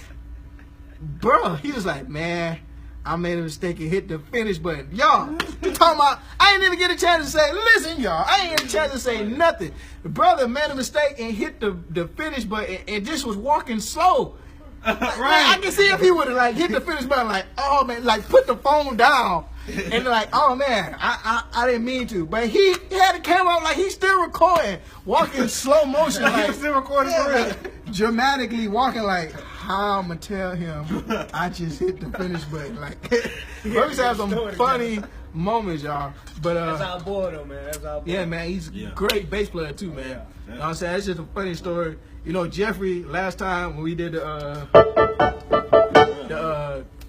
bro. He was like, man, I made a mistake and hit the finish button. Y'all, you talking about, I ain't even get a chance to say, listen, y'all, I ain't get a chance to say nothing. The brother made a mistake and hit the finish button and just was walking slow. Right. I can see if he would have like hit the finish button, like, oh man, like put the phone down, and like, oh man, I didn't mean to, but he had the camera on, like he's still recording, walking slow motion, like still recording for real, dramatically walking, like how I'ma tell him I just hit the finish button, like. We always have some funny moments, y'all. But that's our boy though, man. That's our boy. Yeah, man, he's a great bass player too, man. Yeah. You know what I'm saying? It's just a funny story. You know, Jeffrey, last time when we did the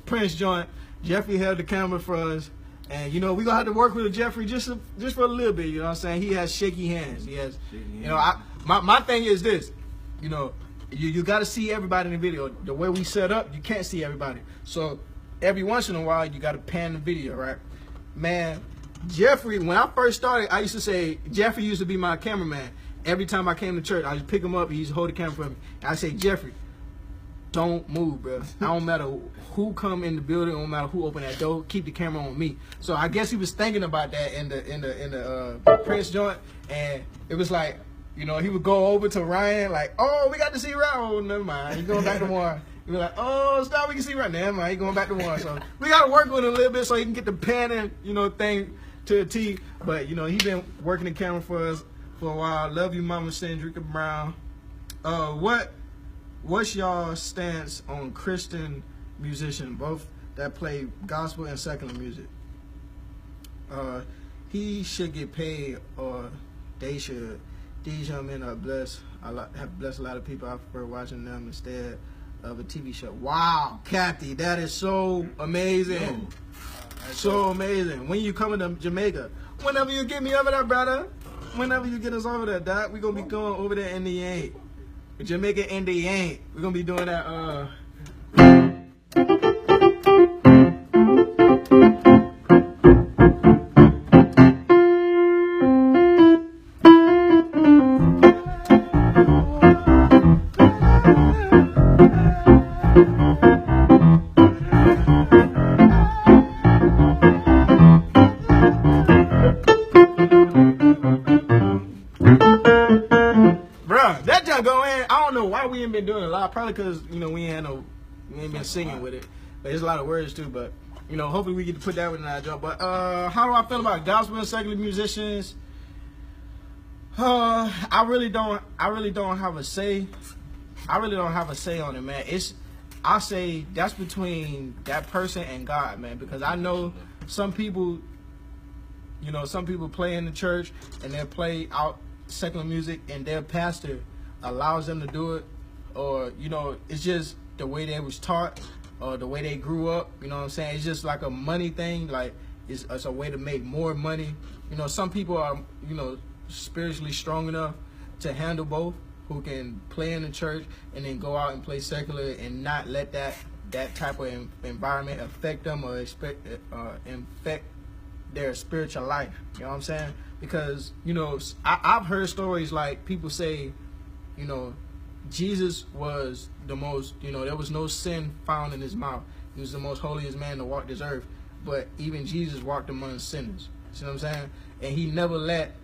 Prince joint, Jeffrey held the camera for us. And, you know, we're going to have to work with Jeffrey just for a little bit, you know what I'm saying? He has shaky hands. He has, you know, my thing is this, you know, you got to see everybody in the video. The way we set up, you can't see everybody. So every once in a while, you got to pan the video, right? Man, Jeffrey, when I first started, I used to say, Jeffrey used to be my cameraman. Every time I came to church, I just pick him up, he used to hold the camera for me. And I say, Jeffrey, don't move, bro. I don't matter who come in the building, don't matter who open that door, keep the camera on me. So I guess he was thinking about that in the Prince joint, and it was like, you know, he would go over to Ryan, like, oh, we got to see Ryan. Oh, never mind. He's going back to one. He'd be like, oh, stop, we can see Ryan. Never mind, he's going back to one. So we got to work with him a little bit so he can get the panning, you know, thing to a T. But, you know, he been working the camera for us for a while. Love you, Mama Cendrica Brown. What's y'all stance on Christian musician, both that play gospel and secular music? He should get paid, or they should. These young men are blessed. Have blessed a lot of people. I prefer watching them instead of a TV show. Wow, Kathy, that is so amazing. So amazing. When you coming to Jamaica? Whenever you get me over there, brother. Whenever you get us over there, Doc, we're going to be going over there in the Yank. Jamaica in the Yank. We're going to be doing that, we ain't been doing a lot, probably because, you know, we ain't been singing with it. But there's a lot of words too, but, you know, hopefully we get to put that one in our job. But how do I feel about gospel and secular musicians? I really don't have a say. I really don't have a say on it, man. I say that's between that person and God, man, because I know some people, you know, some people play in the church and they play out secular music and their pastor allows them to do it, or, you know, it's just the way they was taught or the way they grew up, you know what I'm saying? It's just like a money thing, like it's a way to make more money. You know, some people are, you know, spiritually strong enough to handle both, who can play in the church and then go out and play secular and not let that that type of environment affect them or infect their spiritual life. You know what I'm saying? Because, you know, I've heard stories like people say, you know, Jesus was the most, you know, there was no sin found in his mouth. He was the most holiest man to walk this earth. But even Jesus walked among sinners. See what I'm saying? And he never let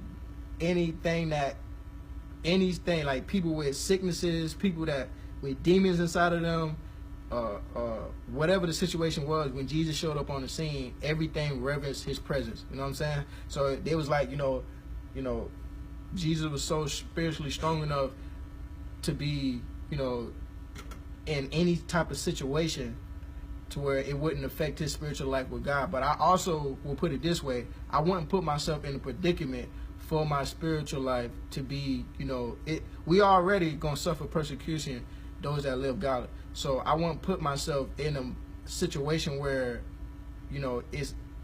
anything like people with sicknesses, people that with demons inside of them, whatever the situation was, when Jesus showed up on the scene, everything reverenced his presence. You know what I'm saying? So it was like, you know, Jesus was so spiritually strong enough to be, you know, in any type of situation to where it wouldn't affect his spiritual life with God. But I also will put it this way: I wouldn't put myself in a predicament for my spiritual life to be, you know, we already gonna suffer persecution, those that live godly. So I won't put myself in a situation where, you know,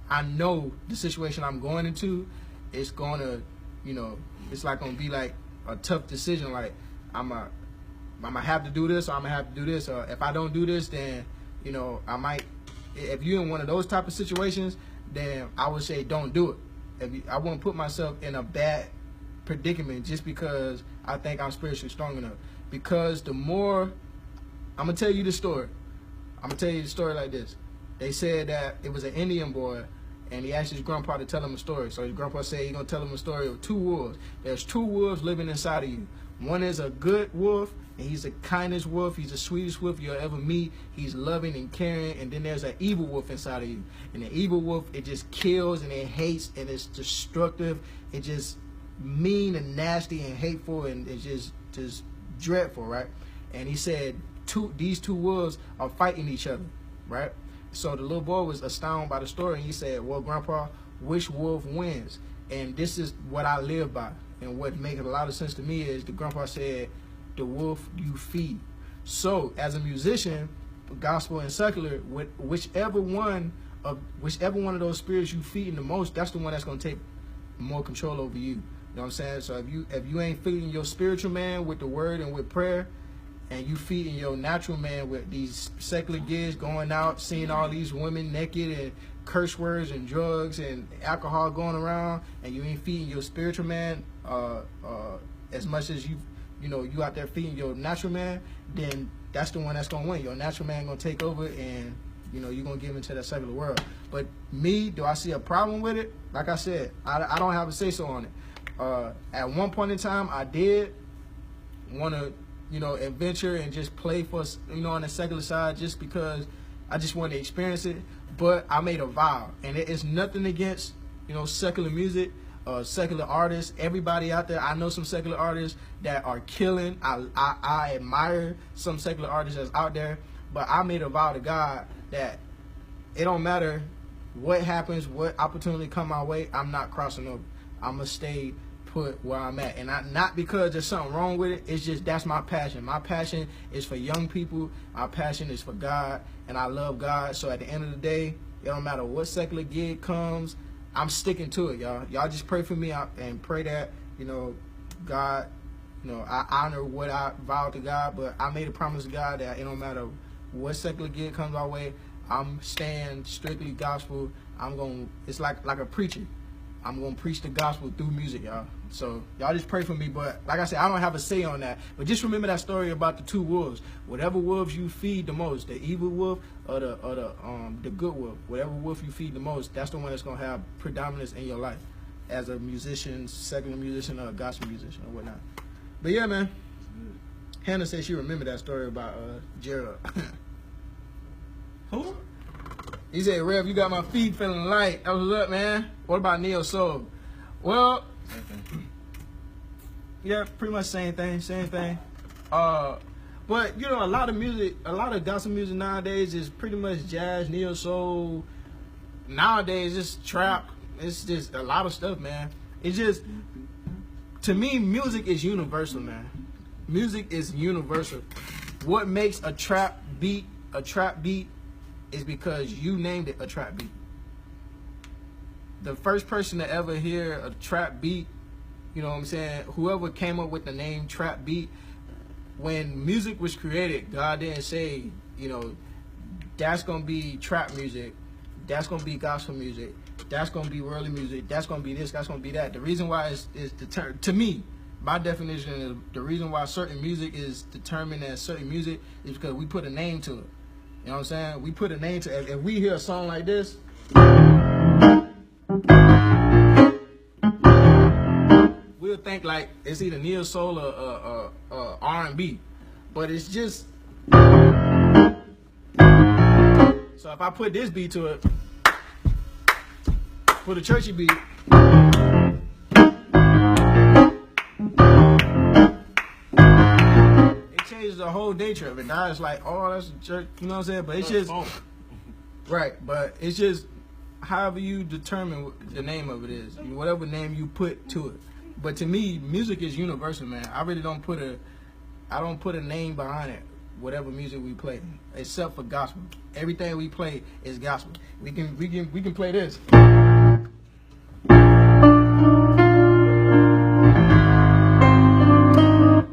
I know the situation I'm going into is gonna, you know, it's like gonna be like a tough decision. Like I'm gonna have to do this, or I'm gonna have to do this, or if I don't do this, then, you know, I might. If you're in one of those type of situations, then I would say don't do it. I won't put myself in a bad predicament just because I think I'm spiritually strong enough. Because the more, I'm gonna tell you the story. I'm gonna tell you the story like this. They said that it was an Indian boy, and he asked his grandpa to tell him a story. So his grandpa said he's gonna tell him a story of two wolves. There's two wolves living inside of you. One is a good wolf, and he's the kindest wolf. He's the sweetest wolf you'll ever meet. He's loving and caring. And then there's an evil wolf inside of you. And the evil wolf, it just kills and it hates and it's destructive. It's just mean and nasty and hateful, and it's just dreadful, right? And he said these two wolves are fighting each other, right? So the little boy was astounded by the story, and he said, well, Grandpa, which wolf wins? And this is what I live by. And what makes a lot of sense to me is the grandpa said, the wolf you feed. So as a musician, gospel and secular, whichever one of those spirits you feeding the most, that's the one that's going to take more control over you. You know what I'm saying? So if you ain't feeding your spiritual man with the word and with prayer, and you feeding your natural man with these secular gigs, going out, seeing all these women naked and curse words and drugs and alcohol going around, and you ain't feeding your spiritual man as much as you out there feeding your natural man, then that's the one that's gonna win. Your natural man gonna take over, and you know you're gonna give into that secular world. But me, do I see a problem with it? Like I said, I don't have a say so on it. At one point in time, I did want to, you know, adventure and just play for, you know, on the secular side, just because I just wanted to experience it. But I made a vow, and it is nothing against, you know, secular music, secular artists. Everybody out there, I know some secular artists that are killing. I admire some secular artists that's out there, but I made a vow to God that it don't matter what happens, what opportunity come my way, I'm not crossing over. I'm gonna stay put where I'm at, and not because there's something wrong with it. It's just that's my passion. My passion is for young people. My passion is for God, and I love God. So at the end of the day, it don't matter what secular gig comes, I'm sticking to it, y'all. Y'all just pray for me and pray that, you know, God, you know, I honor what I vowed to God. But I made a promise to God that it don't matter what secular gig comes our way, I'm staying strictly gospel. It's like a preacher. I'm going to preach the gospel through music, y'all. So y'all just pray for me. But like I said, I don't have a say on that. But just remember that story about the two wolves. Whatever wolves you feed the most, the evil wolf or the good wolf, whatever wolf you feed the most, that's the one that's going to have predominance in your life as a musician, secular musician, or a gospel musician or whatnot. But yeah, man. Hannah said she remembered that story about Gerald. Who? He said, Rev, you got my feet feeling light. That was up, man. What about Neo Soul? Well, yeah, pretty much same thing. But, you know, a lot of gospel music nowadays is pretty much jazz, Neo Soul. Nowadays, it's trap. It's just a lot of stuff, man. It's just, to me, music is universal, man. Music is universal. What makes a trap beat is because you named it a trap beat. The first person to ever hear a trap beat, you know what I'm saying, whoever came up with the name trap beat, when music was created, God didn't say, you know, that's gonna be trap music, that's gonna be gospel music, that's gonna be worldly music, that's gonna be this, that's gonna be that. The reason why is to me, my definition is the reason why certain music is determined as certain music is because we put a name to it. You know what I'm saying? We put a name to it. If we hear a song like this, we'll think like it's either neo soul or R&B, but it's just. So if I put this beat to it, put a churchy beat, it changes the whole nature of it. Now it's like, oh, that's a church, you know what I'm saying? But it's just right. But it's just however you determine what the name of it is, whatever name you put to it. But to me, music is universal, man. I really don't put a name behind it. Whatever music we play, except for gospel, everything we play is gospel. We can play this.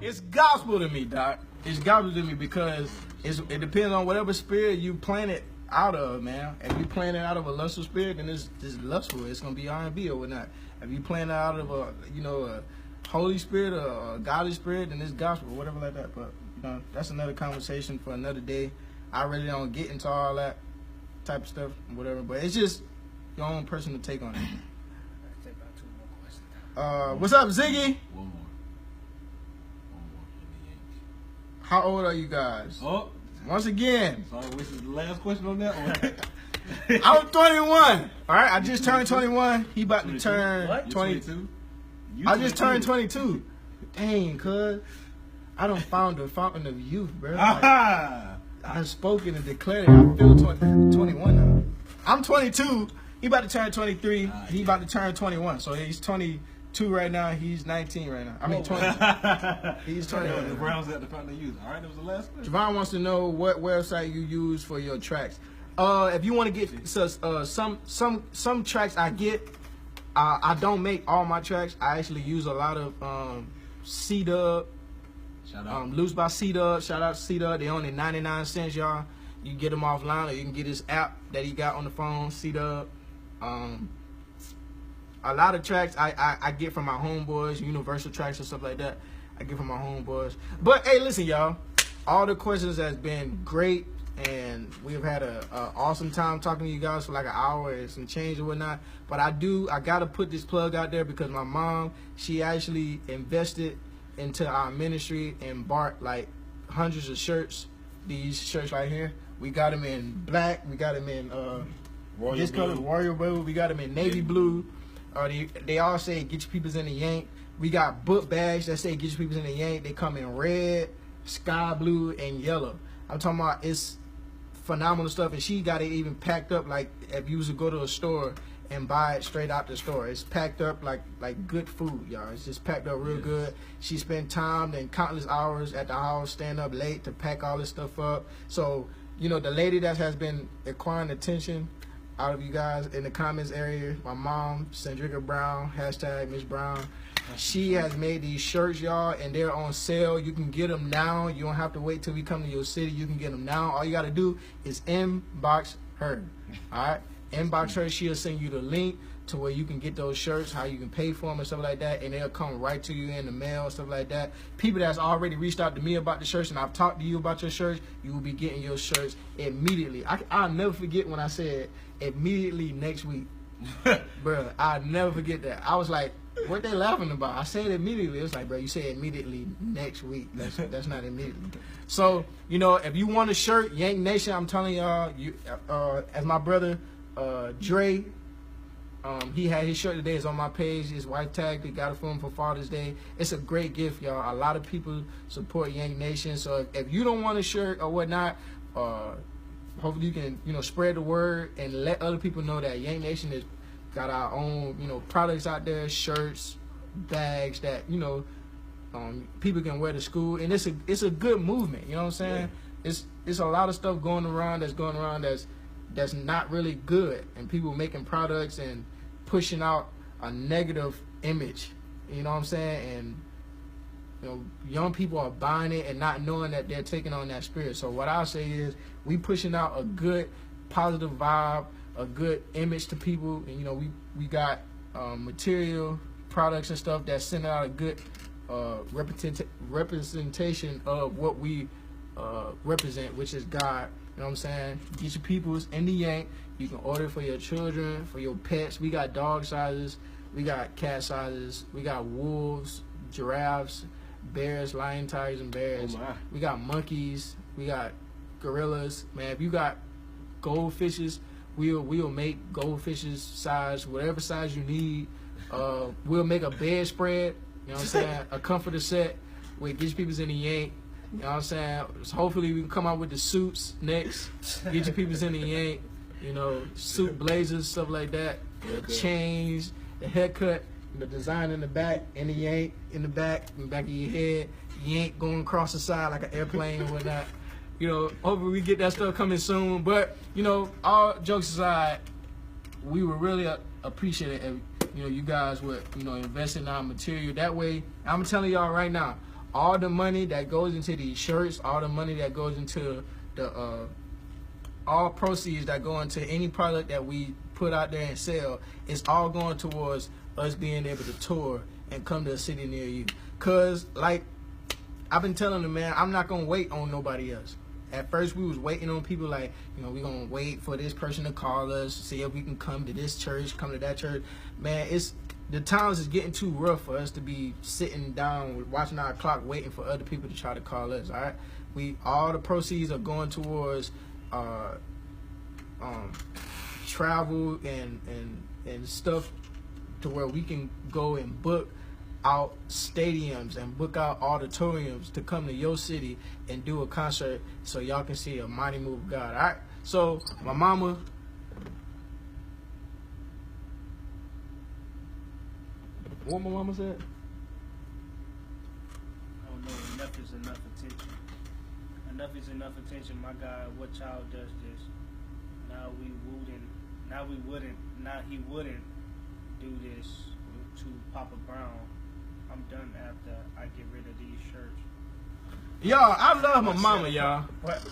It's gospel to me, Doc. It's gospel to me because it depends on whatever spirit you plant it out of, man. If you plant it out of a lustful spirit, then it's lustful. It's gonna be R&B or whatnot. If you plant it out of a holy spirit or a godly spirit, then it's gospel, whatever like that. But that's another conversation for another day. I really don't get into all that type of stuff, whatever. But it's just your own personal take on it. Let's take about 2 more questions. What's up, Ziggy? One more. How old are you guys? Oh, Once again, sorry, this is the last question on that one. I'm 21. All right, I just turned 21. He about to turn What? 22. I just turned 22. Dang, cuz. I done found the fountain of youth, bro. Like, I've spoken and declared it. I feel 21 now. I'm 22. He about to turn 23. He about to turn 21. So he's 22 right now. He's 19 right now. I mean 20. He's 20. The Browns at the fountain of youth. All right, that was the last question. Javon wants to know what website you use for your tracks. If you want to get some tracks I get, I don't make all my tracks. I actually use a lot of C-Dub. Shout out. Loose by C-Dub. Shout out to C-Dub. They only 99 cents, y'all. You can get them offline, or you can get his app that he got on the phone, C-Dub. A lot of tracks I get from my homeboys, Universal tracks and stuff like that. I get from my homeboys. But hey, listen, y'all. All the questions has been great, and we've had a awesome time talking to you guys for like an hour and some change or whatnot. But I gotta put this plug out there because my mom, she actually invested into our ministry and bought like hundreds of shirts. These shirts right here, we got them in black, we got them in this color, Warrior Blue, we got them in navy blue. They all say get your peoples in the Yank. We got book bags that say get your peoples in the Yank. They come in red, sky blue, and yellow. I'm talking about, it's phenomenal stuff, and she got it even packed up like if you was to go to a store and buy it straight out the store. It's packed up like good food, y'all. It's just packed up real good. She spent time and countless hours at the house, staying up late to pack all this stuff up. So, the lady that has been acquiring attention out of you guys in the comments area, my mom, Sandrika Brown, hashtag Miss Brown, she has made these shirts, y'all, and they're on sale. You can get them now. You don't have to wait till we come to your city. You can get them now. All you got to do is inbox her, all right? Inbox her. She'll send you the link to where you can get those shirts, how you can pay for them and stuff like that, and they'll come right to you in the mail and stuff like that. People that's already reached out to me about the shirts, and I've talked to you about your shirts, you will be getting your shirts immediately. I'll never forget when I said immediately next week. Bro, I'll never forget that. I was like, what they laughing about? I said immediately. It was like, bro, you said immediately next week. That's not immediately. So, if you want a shirt, Yank Nation, I'm telling y'all, as my brother Dre, he had his shirt today. It's on my page. His wife tagged it. Got it for him for Father's Day. It's a great gift, y'all. A lot of people support Yank Nation. So if you don't want a shirt or whatnot, hopefully you can spread the word and let other people know that Yank Nation is got our own products out there, shirts, bags that people can wear to school, and it's a good movement. You know what I'm saying? Yeah. It's a lot of stuff going around that's not really good, and people making products and pushing out a negative image. You know what I'm saying? And young people are buying it and not knowing that they're taking on that spirit. So what I say is, we pushing out a good, positive vibe, a good image to people, and we got material, products and stuff that's sending out a good representation of what we represent, which is God. You know what I'm saying? Get your peoples in the Yank. You can order for your children, for your pets. We got dog sizes, we got cat sizes, we got wolves, giraffes, bears, lion, tigers, and bears. Oh my. We got monkeys, we got gorillas. Man, if you got goldfishes, we'll make goldfishes size, whatever size you need. We'll make a bedspread, you know what I'm saying? A comforter set with get your peoples in the Yank. You know what I'm saying? So hopefully we can come out with the suits next. Get your peoples in the Yank. Suit blazers, stuff like that. The chains, the haircut, the design in the back, in the Yank, in the back of your head. Yank going across the side like an airplane and whatnot. Hopefully we get that stuff coming soon. But, all jokes aside, we would really appreciate it if, you guys would, invest in our material. That way, I'm telling y'all right now, all the money that goes into these shirts, all the money that goes into the, all proceeds that go into any product that we put out there and sell, it's all going towards us being able to tour and come to a city near you. Cause like I've been telling them, man, I'm not gonna wait on nobody else. At first we was waiting on people like, we gonna wait for this person to call us, see if we can come to this church, come to that church. Man, the times is getting too rough for us to be sitting down watching our clock waiting for other people to try to call us. All right, all the proceeds are going towards travel and stuff to where we can go and book out stadiums and book out auditoriums to come to your city and do a concert so y'all can see a mighty move of God. All right, so my mama, what my mama said? I don't know. Enough is enough attention. Enough is enough attention. My God, what child does this? He wouldn't do this to Papa Brown. I'm done after I get rid of these shirts. Y'all, I love my mama, y'all.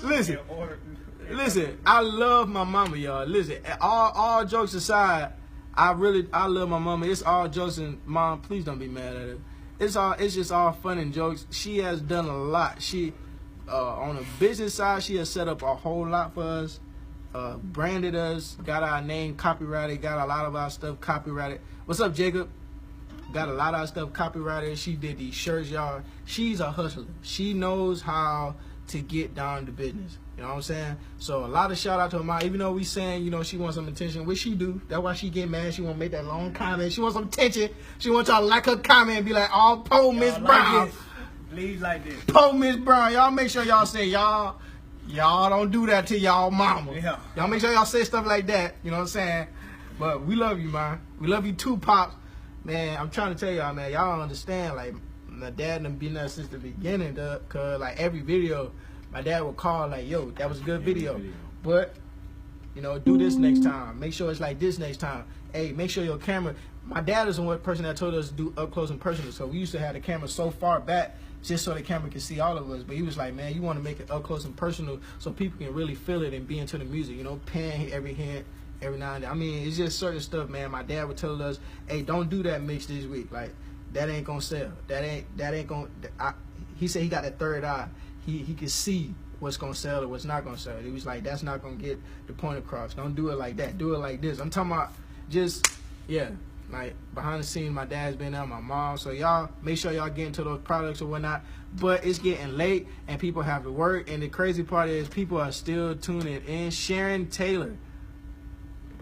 Listen, I love my mama, y'all. Listen, all jokes aside, I love my mama. It's all jokes, and Mom, please don't be mad at her. It's just all fun and jokes. She has done a lot. She on the business side, she has set up a whole lot for us. Branded us, got our name copyrighted, got a lot of our stuff copyrighted. What's up, Jacob? Got a lot of our stuff copyrighted. She did these shirts, y'all. She's a hustler. She knows how to get down to business. You know what I'm saying? So a lot of shout out to her mom. Even though we saying, she wants some attention, which she do. That's why she get mad. She want to make that long comment. She wants some attention. She wants y'all to like her comment and be like, oh, po Miss Brown. Please like this. Po Miss Brown. Y'all make sure y'all say, y'all don't do that to y'all mama. Yeah. Y'all make sure y'all say stuff like that. You know what I'm saying? But we love you, man. We love you too, Pops. Man, I'm trying to tell y'all, man, y'all don't understand. Like, my dad done been there since the beginning, cause like every video, my dad would call like, yo, that was a good video. But, do this next time. Make sure it's like this next time. Hey, make sure your camera. My dad is the one person that told us to do up close and personal. So we used to have the camera so far back just so the camera can see all of us. But he was like, man, you want to make it up close and personal so people can really feel it and be into the music. Pan every hand, every now and then. I mean, it's just certain stuff, man. My dad would tell us, hey, don't do that mix this week. Like, that ain't gonna sell. That ain't gonna. He said he got that third eye. He can see what's gonna sell or what's not gonna sell. He was like, that's not gonna get the point across. Don't do it like that. Do it like this. I'm talking about just, yeah. Like, behind the scenes, my dad's been there, my mom. So y'all make sure y'all get into those products or whatnot. But it's getting late and people have to work. And the crazy part is people are still tuning in. Sharon Taylor,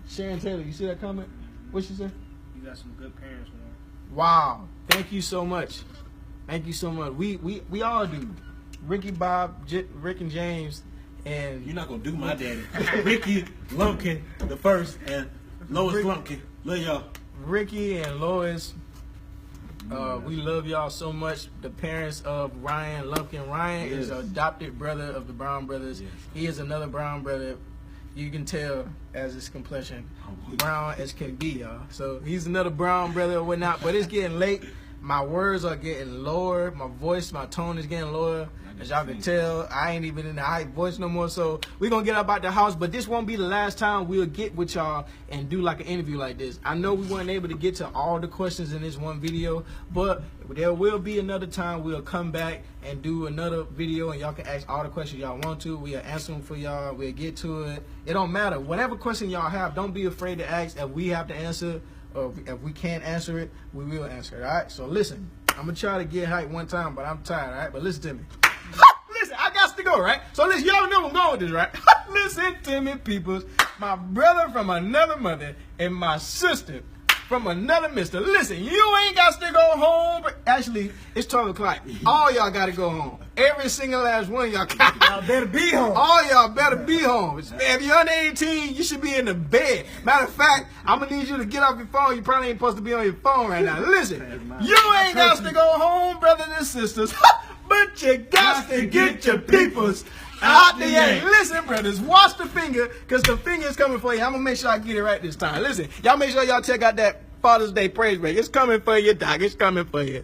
you see that comment? What she said? You got some good parents, man. Wow. Thank you so much. Thank you so much. We all do. Ricky, Bob, Rick and James, and you're not gonna do my daddy. Ricky Lumpkin the first and Lois Lumpkin. Love y'all. Ricky and Lois, we love y'all so much. The parents of Ryan Lumpkin. Ryan is an adopted brother of the Brown brothers. Yes. He is another Brown brother. You can tell as his complexion, brown as can be, y'all. So he's another Brown brother or whatnot. But it's getting late. My words are getting lower. My voice, my tone is getting lower. As y'all can tell, I ain't even in the high voice no more. So we're going to get up out the house. But this won't be the last time we'll get with y'all and do like an interview like this. I know we weren't able to get to all the questions in this one video. But there will be another time we'll come back and do another video. And y'all can ask all the questions y'all want to. We'll answer them for y'all. We'll get to it. It don't matter. Whatever question y'all have, don't be afraid to ask. If we have to answer or if we can't answer it, we will answer it. All right? So listen, I'm going to try to get hype one time, but I'm tired. All right? But listen to me. Listen, I got to go, right? So listen, y'all know I'm going with this, right? Listen to me, peoples. My brother from another mother and my sister from another mister. Listen, you ain't got to go home. Actually, it's 12 o'clock. All y'all got to go home. Every single last one of y'all. Y'all better be home. All y'all better be home. If you're under 18, you should be in the bed. Matter of fact, I'm going to need you to get off your phone. You probably ain't supposed to be on your phone right now. Listen, you ain't got to go home, brothers and sisters. But you got to get your peoples out the Yank. Listen, brothers, watch the finger, because the finger is coming for you. I'm going to make sure I get it right this time. Listen, y'all make sure y'all check out that Father's Day praise break. It's coming for you, Doc. It's coming for you.